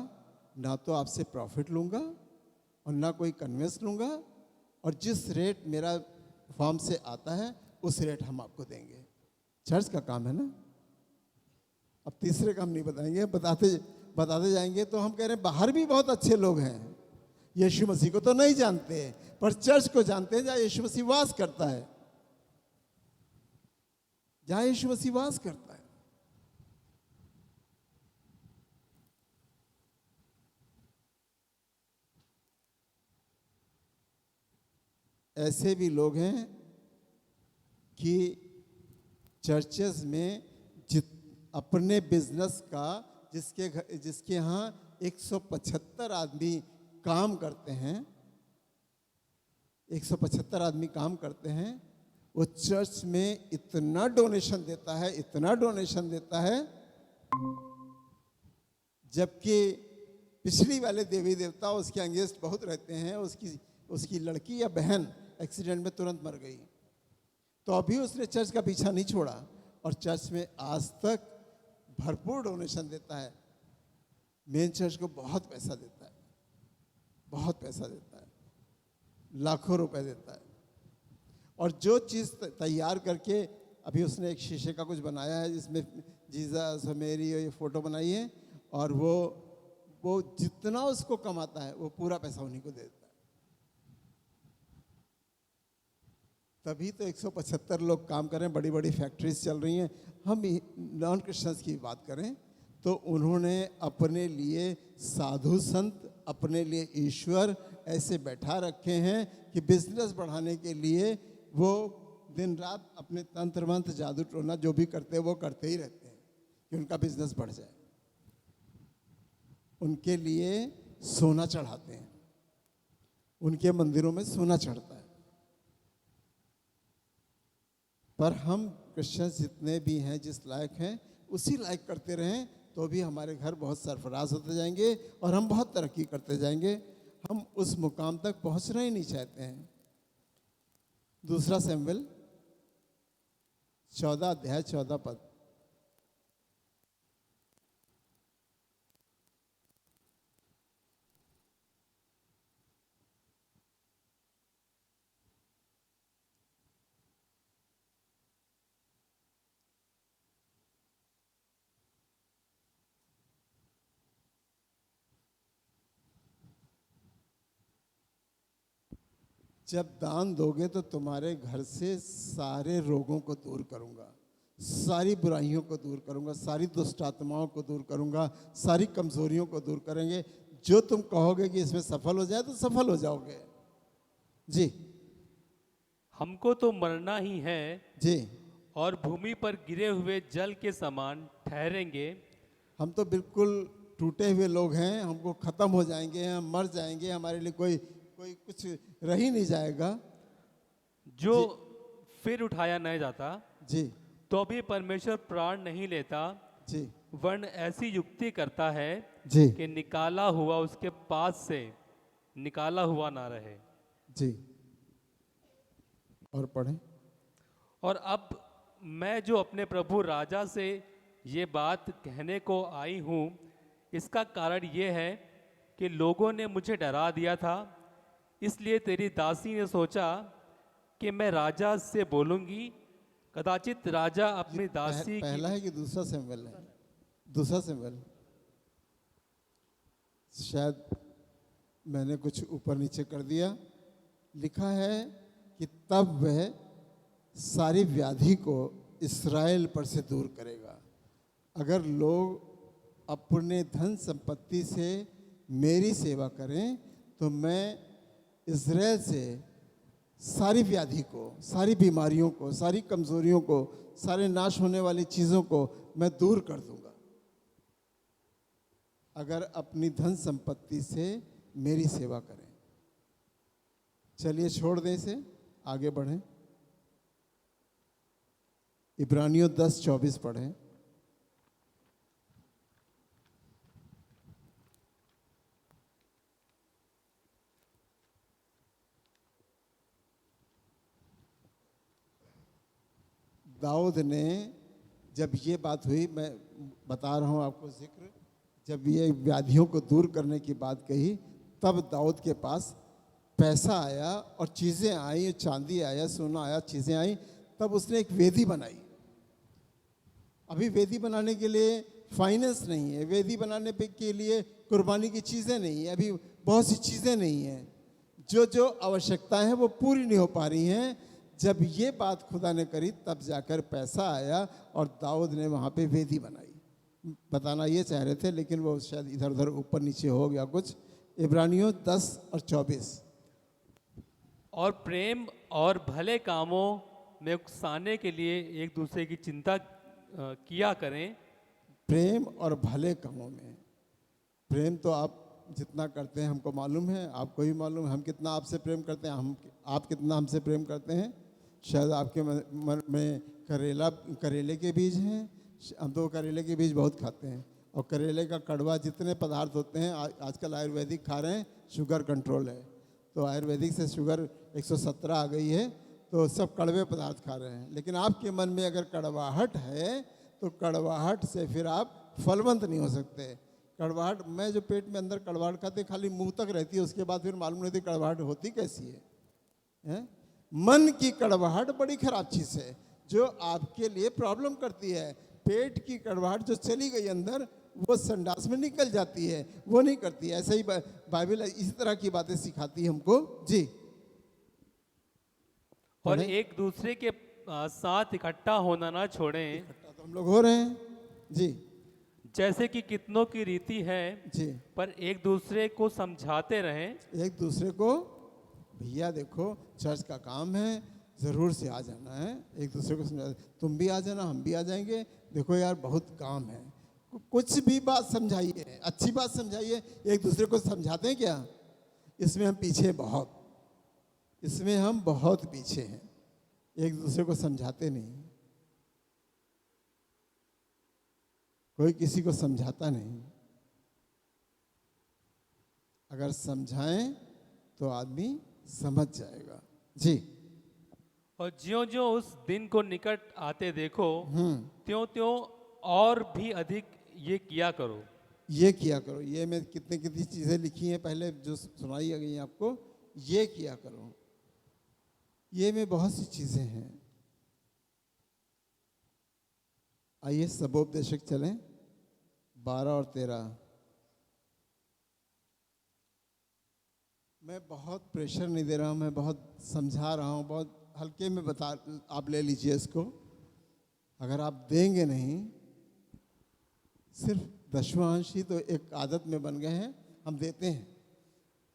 ना तो आपसे प्रॉफिट लूंगा और ना कोई कन्वेंस लूंगा, और जिस रेट मेरा फॉर्म से आता है उस रेट हम आपको देंगे। चर्च का काम है ना। अब तीसरे काम नहीं बताएंगे, बताते जाएंगे। तो हम कह रहे हैं बाहर भी बहुत अच्छे लोग हैं, यीशु मसीह को तो नहीं जानते, पर चर्च को जानते हैं, जहाँ यीशु मसीह वास करता है, जहाँ यीशु मसीह वास करता है। ऐसे भी लोग हैं कि चर्चेस में अपने बिजनेस का, जिसके यहाँ 175 आदमी काम करते हैं, 175 आदमी काम करते हैं, वो चर्च में इतना डोनेशन देता है, इतना डोनेशन देता है, जबकि पिछली वाले देवी देवता उसके अंगेस्ट बहुत रहते हैं। उसकी लड़की या बहन एक्सीडेंट में तुरंत मर गई, तो अभी उसने चर्च का पीछा नहीं छोड़ा, और चर्च में आज तक भरपूर डोनेशन देता है। मेन चर्च को बहुत पैसा देता है, बहुत पैसा देता है, लाखों रुपए देता है। और जो चीज़ तैयार करके, अभी उसने एक शीशे का कुछ बनाया है जिसमें जीसस मेरी ये फोटो बनाई है, और वो जितना उसको कमाता है वो पूरा पैसा उन्हीं को देता है। तभी तो 175 लोग काम कर रहे हैं, बड़ी बड़ी फैक्ट्रीज चल रही हैं। हम नॉन क्रिश्चियंस की बात करें तो उन्होंने अपने लिए साधु संत, अपने लिए ईश्वर ऐसे बैठा रखे हैं कि बिजनेस बढ़ाने के लिए वो दिन रात अपने तंत्र मंत्र, जादू टोना जो भी करते हैं वो करते ही रहते हैं कि उनका बिजनेस बढ़ जाए। उनके लिए सोना चढ़ाते हैं, उनके मंदिरों में सोना चढ़ता है। पर हम क्रिश्चियंस जितने भी हैं, जिस लायक हैं उसी लायक करते रहें, तो भी हमारे घर बहुत सरफराज होते जाएंगे और हम बहुत तरक्की करते जाएंगे। हम उस मुकाम तक पहुंचना ही नहीं चाहते हैं। दूसरा शमूएल 14 अध्याय 14 पद। जब दान दोगे तो तुम्हारे घर से सारे रोगों को दूर करूंगा, सारी बुराइयों को दूर करूंगा, सारी दुष्ट आत्माओं को दूर करूंगा, सारी कमजोरियों को दूर करेंगे। जो तुम कहोगे कि इसमें सफल हो जाए तो सफल हो जाओगे। जी
हमको तो मरना ही है
जी।
और भूमि पर गिरे हुए जल के समान ठहरेंगे।
हम तो बिल्कुल टूटे हुए लोग हैं, हमको ख़त्म हो जाएंगे, हम मर जाएंगे, हमारे लिए कोई कोई कुछ रह ही नहीं जाएगा।
जो
जी
फिर उठाया नहीं जाता,
जी
तो भी परमेश्वर प्राण नहीं लेता,
जी
वर्ण ऐसी युक्ति करता है
जी
कि निकाला हुआ उसके पास से निकाला हुआ ना रहे।
जी। और पढ़ें।
और अब मैं जो अपने प्रभु राजा से ये बात कहने को आई हूँ, इसका कारण ये है कि लोगों ने मुझे डरा दिया था, इसलिए तेरी दासी ने सोचा कि मैं राजा से बोलूँगी। कदाचित राजा अपनी दासी की।
पहला है कि दूसरा सैमुएल है? दूसरा सैमुएल। शायद मैंने कुछ ऊपर नीचे कर दिया। लिखा है कि तब वह सारी व्याधि को इस्राएल पर से दूर करेगा। अगर लोग अपने धन संपत्ति से मेरी सेवा करें तो मैं इस्राएल से सारी व्याधि को, सारी बीमारियों को, सारी कमजोरियों को, सारे नाश होने वाली चीज़ों को मैं दूर कर दूंगा, अगर अपनी धन संपत्ति से मेरी सेवा करें। चलिए छोड़ दें इसे, आगे बढ़ें। इब्रानियों 10:24 पढ़ें। दाऊद ने, जब ये बात हुई, मैं बता रहा हूँ आपको जिक्र, जब ये व्याधियों को दूर करने की बात कही, तब दाऊद के पास पैसा आया और चीज़ें आई, चांदी आया, सोना आया, चीज़ें आई। तब उसने एक वेदी बनाई। अभी वेदी बनाने के लिए फाइनेंस नहीं है, वेदी बनाने के लिए कुर्बानी की चीज़ें नहीं है, अभी बहुत सी चीज़ें नहीं हैं, जो जो आवश्यकताएं हैं वो पूरी नहीं हो पा रही हैं। जब ये बात खुदा ने करी तब जाकर पैसा आया और दाऊद ने वहाँ पे वेदी बनाई। बताना ये चाह रहे थे लेकिन वो शायद इधर उधर ऊपर नीचे हो गया कुछ। इब्रानियों 10:24।
और प्रेम और भले कामों में उकसाने के लिए एक दूसरे की चिंता किया करें।
प्रेम और भले कामों में, प्रेम तो आप जितना करते हैं हमको मालूम है, आपको भी मालूम है हम कितना आपसे प्रेम करते हैं, आप कितना हमसे प्रेम करते हैं। शायद आपके मन में करेले के बीज हैं, हम तो करेले के बीज बहुत खाते हैं, और करेले का कड़वा, जितने पदार्थ होते हैं आजकल आयुर्वेदिक खा रहे हैं, शुगर कंट्रोल है, तो आयुर्वेदिक से शुगर 117 आ गई है, तो सब कड़वे पदार्थ खा रहे हैं। लेकिन आपके मन में अगर कड़वाहट है तो कड़वाहट से फिर आप फलवंत नहीं हो सकते। कड़वाहट, मैं जो पेट में अंदर कड़वाहट खाते खाली मुंह तक रहती है, उसके बाद फिर मालूम नहीं होती कड़वाहट होती कैसी है? मन की कड़वाहट बड़ी खराब चीज़ है जो आपके लिए प्रॉब्लम करती है। पेट की कड़वाहट जो चली गई अंदर वो संडास में निकल जाती है, वो नहीं करती है। ऐसे ही बाइबल इसी तरह की बातें सिखाती है हमको। जी।
और एक दूसरे के साथ इकट्ठा होना ना छोड़ें।
इकट्ठा तो हम लोग हो रहे हैं। जी।
जैसे कि कितनों की रीति है,
जी।
पर एक दूसरे को समझाते रहें।
एक दूसरे को, भैया देखो चर्च का काम है, ज़रूर से आ जाना है, एक दूसरे को समझा, तुम भी आ जाना, हम भी आ जाएंगे, देखो यार बहुत काम है। कुछ भी बात समझाइए, अच्छी बात समझाइए, एक दूसरे को समझाते हैं क्या? इसमें हम पीछे बहुत, इसमें हम बहुत पीछे हैं, एक दूसरे को समझाते नहीं, कोई किसी को समझाता नहीं। अगर समझाएं तो आदमी समझ जाएगा। जी।
और ज्यों ज्यों उस दिन को निकट आते देखो, त्यों त्यों और भी अधिक ये किया करो।
ये किया करो, ये मैं कितनी कितनी चीज़ें लिखी हैं पहले जो सुनाई गई हैं आपको, ये किया करो, ये में बहुत सी चीज़ें हैं। आइए सबोपदेशक चलें 12 और 13। मैं बहुत प्रेशर नहीं दे रहा हूँ, मैं बहुत समझा रहा हूँ, बहुत हल्के में बता, आप ले लीजिए इसको। अगर आप देंगे नहीं, सिर्फ दसवां अंश ही तो एक आदत में बन गए हैं, हम देते हैं।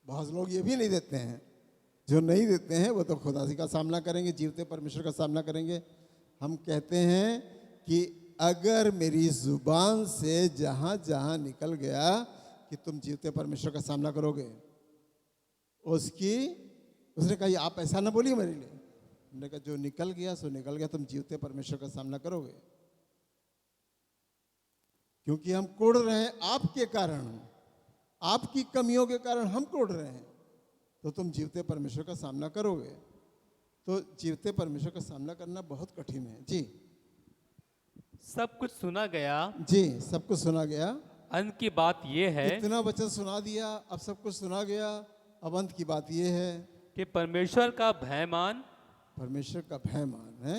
बहुत लोग ये भी नहीं देते हैं, जो नहीं देते हैं वो तो खुदाई का सामना करेंगे, जीवते परमेश्वर का सामना करेंगे। हम कहते हैं कि अगर मेरी जुबान से जहाँ जहाँ निकल गया कि तुम जीवते परमेश्वर का सामना करोगे, उसने कहा आप ऐसा ना बोलिए मेरे लिए। हमने कहा जो निकल गया सो निकल गया, तुम जीवते परमेश्वर का सामना करोगे, क्योंकि हम कोड़ रहे हैं आपके कारण, आपकी कमियों के कारण हम कोड़ रहे हैं, तो तुम जीवते परमेश्वर का सामना करोगे। तो जीवते परमेश्वर का सामना करना बहुत कठिन है। जी
सब कुछ सुना गया,
जी सब कुछ सुना गया।
अंत की बात यह है
इतना वचन सुना दिया, अब सब कुछ सुना गया, अब अंत की बात यह है
कि परमेश्वर का भय मान,
परमेश्वर का भय मान है।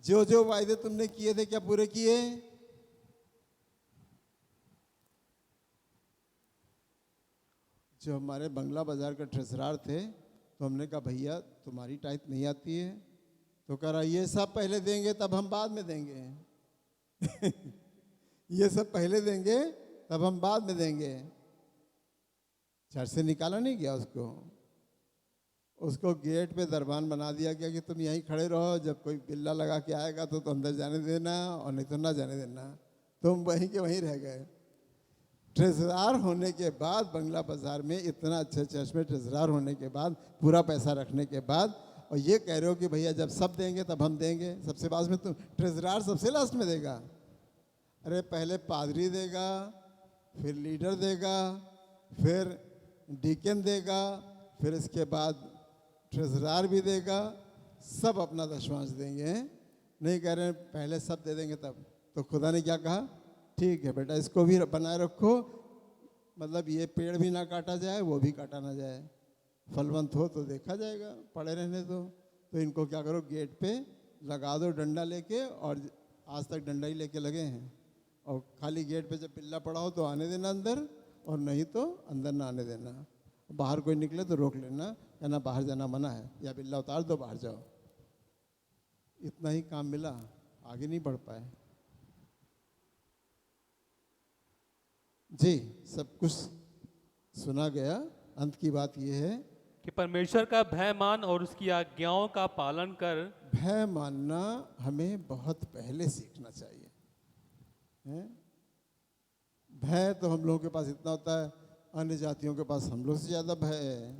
जो जो वायदे तुमने किए थे क्या पूरे किए? जो हमारे बंगला बाजार के ट्रेजरार थे, तो हमने कहा भैया तुम्हारी टाइप नहीं आती है, तो कह रहा ये सब पहले देंगे तब हम बाद में देंगे। ये सब पहले देंगे तब हम बाद में देंगे। चर्च से निकाला नहीं गया उसको गेट पे दरबान बना दिया गया कि तुम यहीं खड़े रहो, जब कोई बिल्ला लगा के आएगा तो अंदर जाने देना और नहीं तो ना जाने देना। तुम वहीं के वहीं रह गए। ट्रेजरार होने के बाद बंगला बाजार में, इतना अच्छे चर्च में ट्रेजरार होने के बाद, पूरा पैसा रखने के बाद, और ये कह रहे हो कि भैया जब सब देंगे तब हम देंगे। सबसे बाद में तुम ट्रेजरार सबसे लास्ट में देगा। अरे पहले पादरी देगा, फिर लीडर देगा, फिर डीकन देगा, फिर इसके बाद ट्रेजरार भी देगा, सब अपना दशमांश देंगे। नहीं कह रहे पहले सब दे देंगे तब। तो खुदा ने क्या कहा? ठीक है बेटा, इसको भी बनाए रखो, मतलब ये पेड़ भी ना काटा जाए, वो भी काटा ना जाए, फलवंत हो तो देखा जाएगा, पड़े रहने दो। तो इनको क्या करो, गेट पे लगा दो डंडा लेके, और आज तक डंडा ही लेके लगे हैं। और खाली गेट पे जब बिल्ला पड़ा हो तो आने देना अंदर, और नहीं तो अंदर ना आने देना। बाहर कोई निकले तो रोक लेना, कहना बाहर जाना मना है, या बिल्ला उतार दो बाहर जाओ। इतना ही काम मिला, आगे नहीं बढ़ पाए। जी सब कुछ सुना गया, अंत की बात यह है
कि परमेश्वर का भय मान और उसकी आज्ञाओं का पालन कर।
भय मानना हमें बहुत पहले सीखना चाहिए, हैं? भय तो हम लोगों के पास इतना होता है, अन्य जातियों के पास हम लोग से ज़्यादा भय है।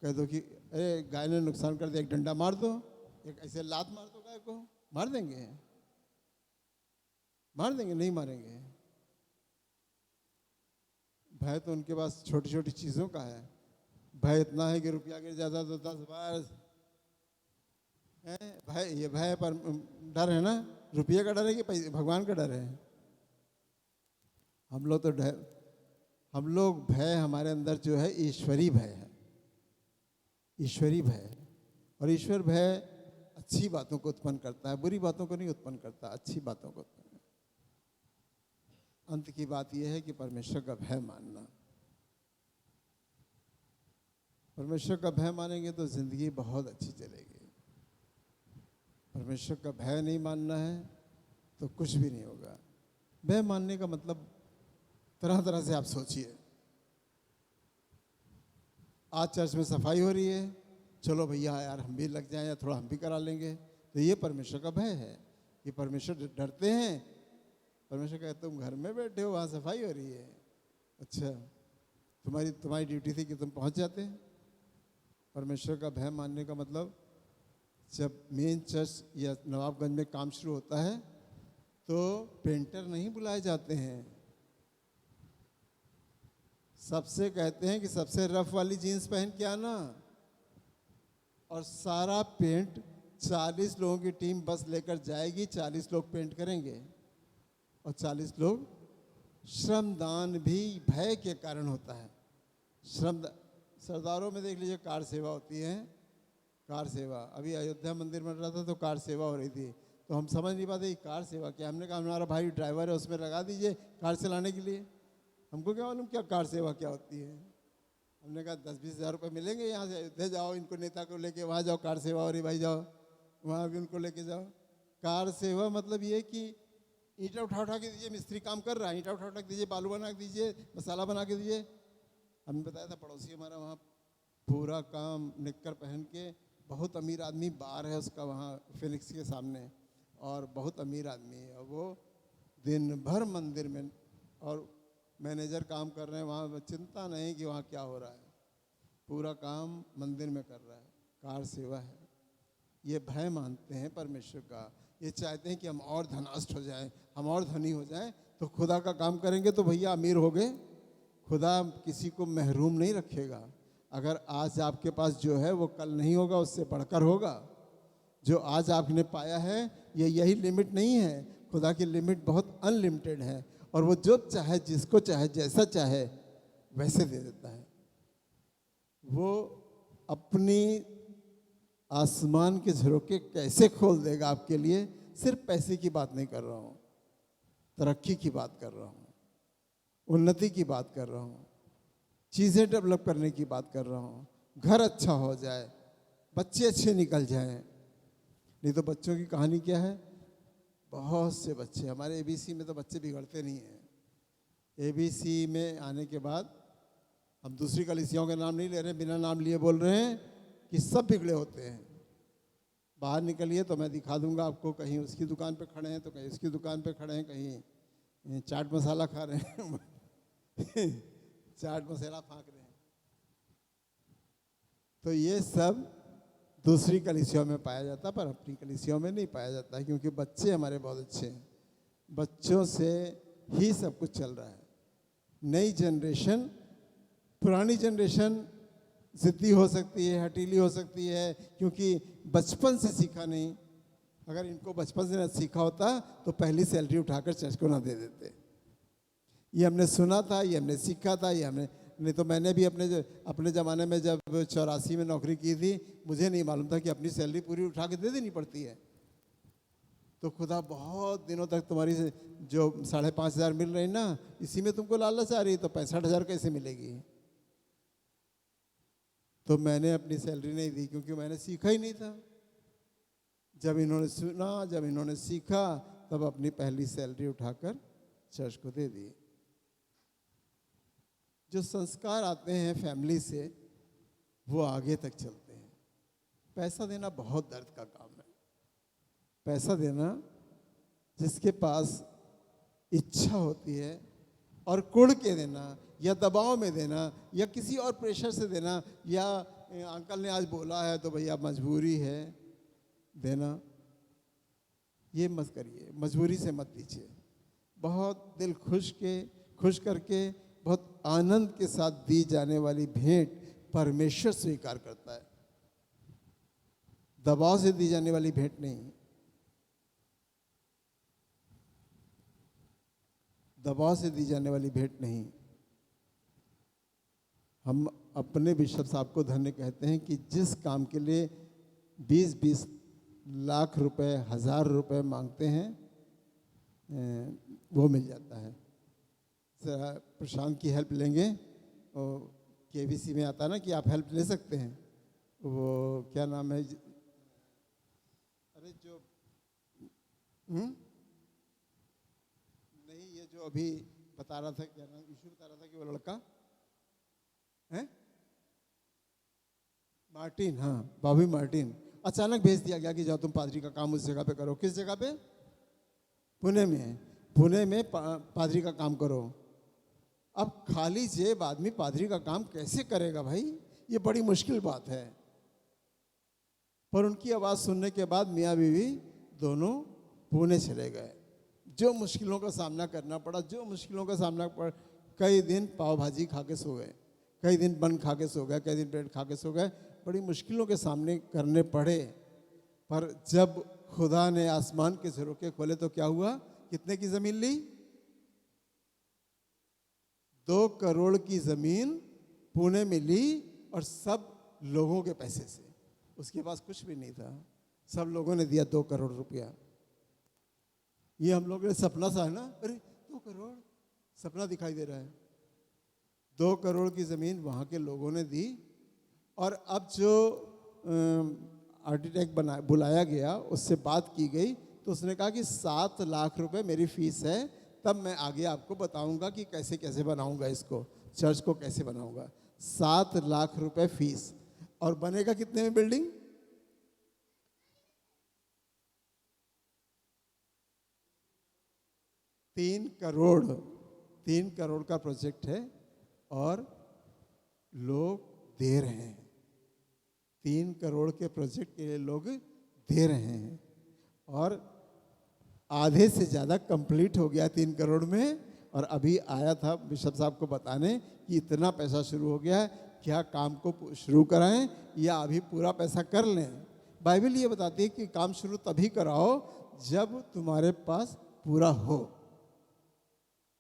कह दो कि अरे गाय ने नुकसान कर दिया, एक डंडा मार दो, एक ऐसे लात मार दो गाय को, मार देंगे? मार देंगे? नहीं मारेंगे। भय तो उनके पास छोटी छोटी चीज़ों का है। भय इतना है कि रुपया गिर जाता तो 10 बार भय, ये भय पर डर है ना, रुपये का डर है कि भगवान का डर है? हम लोग तो डर, हम लोग भय, हमारे अंदर जो है ईश्वरी भय है, ईश्वरी भय। और ईश्वर भय अच्छी बातों को उत्पन्न करता है, बुरी बातों को नहीं उत्पन्न करता, अच्छी बातों को उत्पन्न। अंत की बात यह है कि परमेश्वर का भय मानना। परमेश्वर का भय मानेंगे तो जिंदगी बहुत अच्छी चलेगी। परमेश्वर का भय नहीं मानना है तो कुछ भी नहीं होगा। भय मानने का मतलब तरह तरह से आप सोचिए। आज चर्च में सफाई हो रही है, चलो भैया यार हम भी लग जाएं, या थोड़ा हम भी करा लेंगे, तो ये परमेश्वर का भय है। ये परमेश्वर डरते हैं। परमेश्वर कहते तुम घर में बैठे हो, वहाँ सफाई हो रही है, अच्छा तुम्हारी ड्यूटी थी कि तुम पहुँच जाते। परमेश्वर का भय मानने का मतलब, जब मेन चर्च या नवाबगंज में काम शुरू होता है तो पेंटर नहीं बुलाए जाते हैं। सबसे कहते हैं कि सबसे रफ वाली जीन्स पहन के आना, और सारा पेंट 40 लोगों की टीम बस लेकर जाएगी, 40 लोग पेंट करेंगे, और 40 लोग। श्रमदान भी भय के कारण होता है। सरदारों में देख लीजिए, कार सेवा होती है, कार सेवा। अभी अयोध्या मंदिर बन रहा था तो कार सेवा हो रही थी, तो हम समझ नहीं पाते कार सेवा क्या। हमने कहा हमारा भाई ड्राइवर है, उसमें लगा दीजिए कार चलाने के लिए। हमको क्या मालूम क्या कार सेवा क्या होती है। हमने कहा 10-20 हज़ार रुपये मिलेंगे यहाँ से, अयोध्या जाओ, इनको नेता को लेके वहाँ जाओ, कार सेवा हो रही भाई, जाओ वहाँ भी उनको लेके जाओ। कार सेवा मतलब ये कि ईंटा उठा उठा के दीजिए, मिस्त्री काम कर रहा है, ईंटा उठा उठा के दीजिए, बालू बना के दीजिए, मसाला बना के दीजिए। हमने बताया था पड़ोसी हमारा वहाँ पूरा काम निक्कर पहन के, बहुत अमीर आदमी, बार है उसका वहाँ फिनिक्स के सामने, और बहुत अमीर आदमी है, और वो दिन भर मंदिर में, और मैनेजर काम कर रहे हैं वहाँ, चिंता नहीं कि वहाँ क्या हो रहा है, पूरा काम मंदिर में कर रहा है। कार सेवा है। ये भय मानते हैं परमेश्वर का, ये चाहते हैं कि हम और धनाष्ट हो जाएं, हम और धनी हो जाएं, तो खुदा का काम करेंगे तो भैया अमीर हो गए। खुदा किसी को महरूम नहीं रखेगा। अगर आज आपके पास जो है वो कल नहीं होगा, उससे बढ़कर होगा। जो आज आपने पाया है ये यही लिमिट नहीं है। खुदा की लिमिट बहुत अनलिमिटेड है, और वो जो चाहे, जिसको चाहे, जैसा चाहे वैसे दे देता है। वो अपनी आसमान के झरोके कैसे खोल देगा आपके लिए। सिर्फ पैसे की बात नहीं कर रहा हूँ, तरक्की की बात कर रहा हूँ, उन्नति की बात कर रहा हूँ, चीज़ें डेवलप करने की बात कर रहा हूँ। घर अच्छा हो जाए, बच्चे अच्छे निकल जाएं। नहीं तो बच्चों की कहानी क्या है, बहुत से बच्चे हमारे एबीसी में तो बच्चे बिगड़ते नहीं हैं। एबीसी में आने के बाद हम दूसरी कलीसियाओं के नाम नहीं ले रहे, बिना नाम लिए बोल रहे हैं कि सब बिगड़े होते हैं। बाहर निकलिए तो मैं दिखा दूंगा आपको, कहीं उसकी दुकान पे खड़े हैं तो कहीं उसकी दुकान पे खड़े हैं, कहीं चाट मसाला खा रहे हैं चाट मसाला फाँक रहे हैं। तो ये सब दूसरी कलीसियाओं में पाया जाता है, पर अपनी कलीसियाओं में नहीं पाया जाता है, क्योंकि बच्चे हमारे बहुत अच्छे हैं। बच्चों से ही सब कुछ चल रहा है। नई जनरेशन, पुरानी जनरेशन ज़िद्दी हो सकती है, हटीली हो सकती है, क्योंकि बचपन से सीखा नहीं। अगर इनको बचपन से न सीखा होता तो पहली सैलरी उठाकर चर्च को ना दे देते। ये हमने सुना था, ये हमने सीखा था, ये हमने, नहीं तो मैंने भी अपने ज़माने में जब 84 में नौकरी की थी, मुझे नहीं मालूम था कि अपनी सैलरी पूरी उठा के दे देनी पड़ती है। तो खुदा बहुत दिनों तक तुम्हारी जो 5,500 मिल रही ना, इसी में तुमको लालच आ रही, तो 65,000 कैसे मिलेगी। तो मैंने अपनी सैलरी नहीं दी, क्योंकि मैंने सीखा ही नहीं था। जब इन्होंने सुना, जब इन्होंने सीखा, तब अपनी पहली सैलरी उठाकर चर्च को दे दी। जो संस्कार आते हैं फैमिली से, वो आगे तक चलते हैं। पैसा देना बहुत दर्द का काम है। पैसा देना, जिसके पास इच्छा होती है, और कुड़ के देना, या दबाव में देना, या किसी और प्रेशर से देना, या अंकल ने आज बोला है तो भैया मजबूरी है देना, ये मत करिए। मजबूरी से मत दीजिए। बहुत दिल खुश करके, बहुत आनंद के साथ दी जाने वाली भेंट परमेश्वर स्वीकार करता है। दबाव से दी जाने वाली भेंट नहीं। दबाव से दी जाने वाली भेंट नहीं। हम अपने बिशप साहब को धन्य कहते हैं कि जिस काम के लिए 20-20 लाख रुपए, 1,000 रुपए मांगते हैं, वो मिल जाता है। जरा प्रशांत की हेल्प लेंगे, और केबीसी में आता है ना कि आप हेल्प ले सकते हैं। वो क्या नाम है, अरे जो नहीं, ये जो अभी बता रहा था, क्या नाम, ईशू बता रहा था कि वो लड़का है मार्टिन, हाँ बॉबी मार्टिन। अचानक भेज दिया गया कि जाओ तुम पादरी का काम उस जगह पे करो। किस जगह पे? पुणे में। पुणे में पादरी का काम करो। अब खाली जेब आदमी पादरी का काम कैसे करेगा भाई, ये बड़ी मुश्किल बात है। पर उनकी आवाज़ सुनने के बाद मियाँ बीवी दोनों पुणे चले गए। जो मुश्किलों का सामना करना पड़ा, जो मुश्किलों का सामना पड़ा, कई दिन पाव भाजी खा के सो गए, कई दिन बन खा के सो गए, कई दिन ब्रेड खा के सो गए। बड़ी मुश्किलों के सामने करने पड़े। पर जब खुदा ने आसमान के झरोखे खोले तो क्या हुआ? कितने की ज़मीन ली? 2 करोड़ की ज़मीन पुणे में ली, और सब लोगों के पैसे से। उसके पास कुछ भी नहीं था, सब लोगों ने दिया 2 करोड़ रुपया। ये हम लोगों ने सपना सा है ना, अरे 2 करोड़ सपना दिखाई दे रहा है। 2 करोड़ की ज़मीन वहाँ के लोगों ने दी। और अब जो आर्किटेक्ट बुलाया गया, उससे बात की गई, तो उसने कहा कि 7 लाख रुपए मेरी फीस है, तब मैं आगे आपको बताऊंगा कि कैसे कैसे बनाऊंगा इसको, चर्च को कैसे बनाऊंगा। 7 लाख रुपए फीस। और बनेगा कितने में बिल्डिंग? 3 करोड़। 3 करोड़ का प्रोजेक्ट है और लोग दे रहे हैं। 3 करोड़ के प्रोजेक्ट के लिए लोग दे रहे हैं और आधे से ज़्यादा कंप्लीट हो गया 3 करोड़ में। और अभी आया था बिशप साहब को बताने कि इतना पैसा शुरू हो गया है, क्या काम को शुरू कराएं या अभी पूरा पैसा कर लें। बाइबल ये बताती है कि काम शुरू तभी कराओ जब तुम्हारे पास पूरा हो।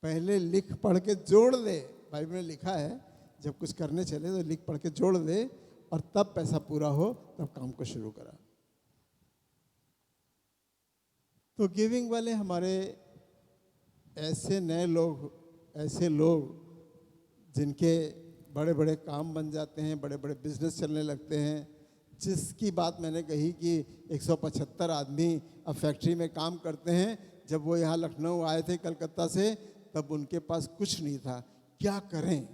पहले लिख पढ़ के जोड़ दे, बाइबल में लिखा है जब कुछ करने चले तो लिख पढ़ के जोड़ दे, और तब पैसा पूरा हो तब काम को शुरू करा। तो गिविंग वाले हमारे ऐसे नए लोग, ऐसे लोग जिनके बड़े बड़े काम बन जाते हैं, बड़े बड़े बिजनेस चलने लगते हैं। जिसकी बात मैंने कही कि 175 आदमी अब फैक्ट्री में काम करते हैं, जब वो यहाँ लखनऊ आए थे कलकत्ता से, तब उनके पास कुछ नहीं था, क्या करें।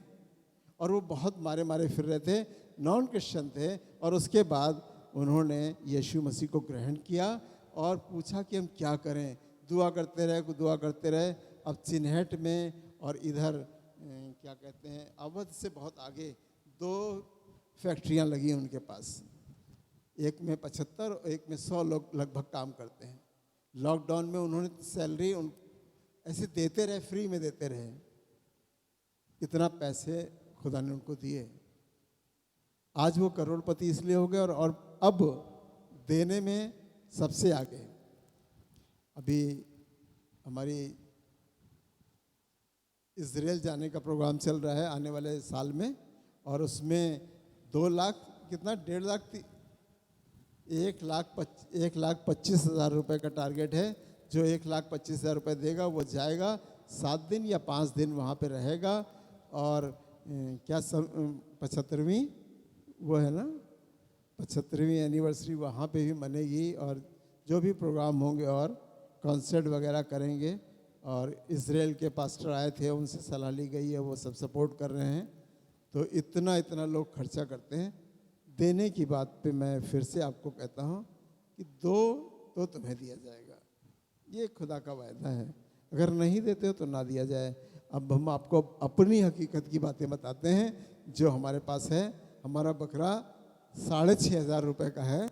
और वो बहुत मारे मारे फिर रहे थे, नॉन क्रिश्चियन थे। और उसके बाद उन्होंने यीशु मसीह को ग्रहण किया और पूछा कि हम क्या करें। दुआ करते रहे, दुआ करते रहे। अब चिन्हट में और इधर क्या कहते हैं, अवध से बहुत आगे 2 फैक्ट्रियां लगी उनके पास। एक में 75 और एक में 100 लोग लगभग काम करते हैं। लॉकडाउन में उन्होंने सैलरी ऐसे देते रहे, फ्री में देते रहे। इतना पैसे खुदा ने उनको दिए। आज वो करोड़पति इसलिए हो गए और अब देने में सबसे आगे। अभी हमारी इजराइल जाने का प्रोग्राम चल रहा है आने वाले साल में, और उसमें 2 लाख कितना 1.5 लाख 1,25,000 रुपये का टारगेट है। जो 1,25,000 रुपये देगा वो जाएगा, 7 दिन या 5 दिन वहाँ पे रहेगा। और क्या 75वीं वो है ना, 75वीं एनिवर्सरी वहाँ पे भी मनेगी, और जो भी प्रोग्राम होंगे और कॉन्सर्ट वगैरह करेंगे। और इजराइल के पास्टर आए थे, उनसे सलाह ली गई है, वो सब सपोर्ट कर रहे हैं। तो इतना लोग खर्चा करते हैं। देने की बात पे मैं फिर से आपको कहता हूँ कि 2 तो तुम्हें दिया जाएगा, ये खुदा का वायदा है। अगर नहीं देते हो तो ना दिया जाए। अब हम आपको अपनी हकीकत की बातें बताते हैं जो हमारे पास है। हमारा बकरा 6,500 रुपये का है।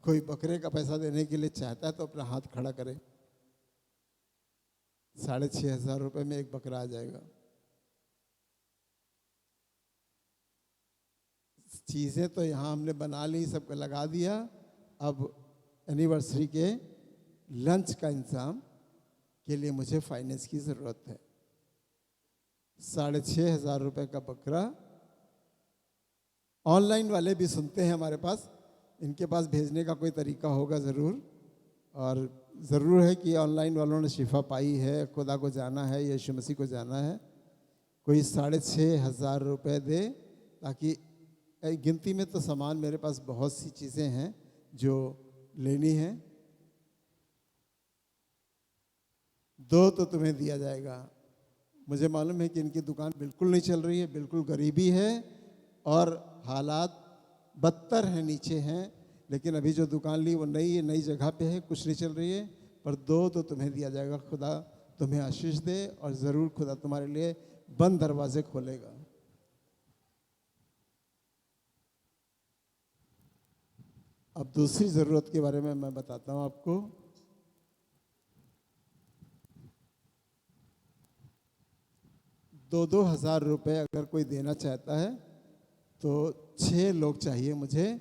कोई बकरे का पैसा देने के लिए चाहता है तो अपना हाथ खड़ा करे। 6,500 रुपये में एक बकरा आ जाएगा। चीज़ें तो यहाँ हमने बना ली, सबको लगा दिया। अब एनिवर्सरी के लंच का इंतजाम के लिए मुझे फाइनेंस की ज़रूरत है। 6,500 रुपये का बकरा। ऑनलाइन वाले भी सुनते हैं हमारे पास, इनके पास भेजने का कोई तरीका होगा ज़रूर। और ज़रूर है कि ऑनलाइन वालों ने शिफा पाई है, खुदा को जाना है, यीशु मसीह को जाना है। कोई 6,500 रुपये दे, ताकि गिनती में तो सामान मेरे पास बहुत सी चीज़ें हैं जो लेनी है। 2 तो तुम्हें दिया जाएगा। मुझे मालूम है कि इनकी दुकान बिल्कुल नहीं चल रही है, बिल्कुल गरीबी है और हालात बदतर हैं, नीचे हैं। लेकिन अभी जो दुकान ली वो नई जगह पे है, कुछ नहीं चल रही है, पर 2 तो तुम्हें दिया जाएगा। खुदा तुम्हें आशीष दे और ज़रूर खुदा तुम्हारे लिए बंद दरवाजे खोलेगा। अब दूसरी ज़रूरत के बारे में मैं बताता हूँ आपको। दो हज़ार रुपये अगर कोई देना चाहता है तो 6 लोग चाहिए मुझे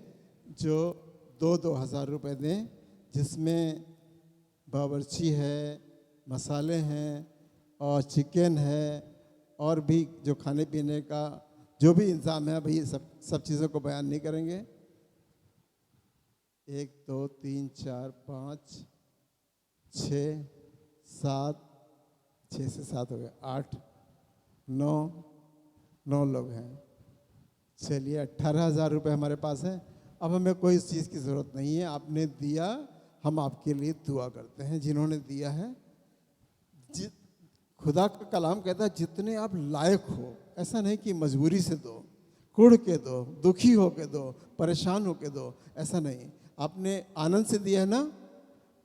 जो 2,000 रुपये दें, जिसमें बावर्ची है, मसाले हैं और चिकन है, और भी जो खाने पीने का जो भी इंतज़ाम है। भाई सब चीज़ों को बयान नहीं करेंगे। 1 2 3 4 5 6 7 6 से 7 हो गया, 8 9 9 लोग हैं। चलिए 18,000 रुपये हमारे पास है। अब हमें कोई इस चीज़ की ज़रूरत नहीं है, आपने दिया, हम आपके लिए दुआ करते हैं। जिन्होंने दिया है, खुदा का कलाम कहता है जितने आप लायक हो, ऐसा नहीं कि मजबूरी से दो, कुढ़ के दो, दुखी हो के दो, परेशान हो के दो, ऐसा नहीं। आपने आनंद से दिया है ना,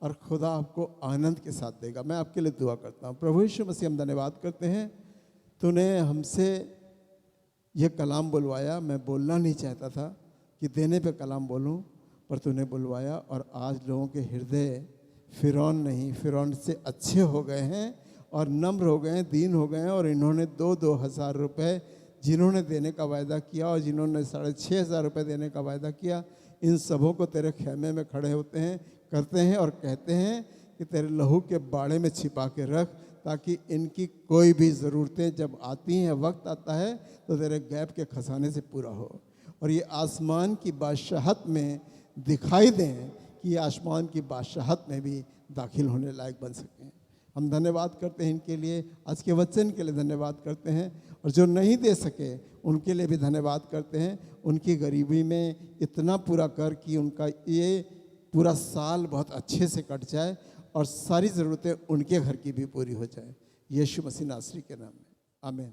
और खुदा आपको आनंद के साथ देगा। मैं आपके लिए दुआ करता हूँ। प्रभु यीशु मसीह, हम धन्यवाद करते हैं, तूने हमसे ये कलाम बुलवाया। मैं बोलना नहीं चाहता था कि देने पे कलाम बोलूं, पर तूने बुलवाया, और आज लोगों के हृदय फिरौन नहीं, फिरौन से अच्छे हो गए हैं और नम्र हो गए हैं, दीन हो गए हैं। और इन्होंने 2-2 हज़ार रुपये जिन्होंने देने का वायदा किया और जिन्होंने 6,500 रुपये देने का वायदा किया, इन सबों को तेरे खेमे में खड़े होते हैं, करते हैं और कहते हैं कि तेरे लहू के बाड़े में छिपा के रख, ताकि इनकी कोई भी ज़रूरतें जब आती हैं, वक्त आता है, तो तेरे गैब के खजाने से पूरा हो, और ये आसमान की बादशाहत में दिखाई दें, कि ये आसमान की बादशाहत में भी दाखिल होने लायक बन सकें। हम धन्यवाद करते हैं इनके लिए, आज के वचन के लिए धन्यवाद करते हैं, और जो नहीं दे सके उनके लिए भी धन्यवाद करते हैं। उनकी गरीबी में इतना पूरा कर कि उनका ये पूरा साल बहुत अच्छे से कट जाए और सारी ज़रूरतें उनके घर की भी पूरी हो जाए। यीशु मसीह नासरी के नाम में, आमीन।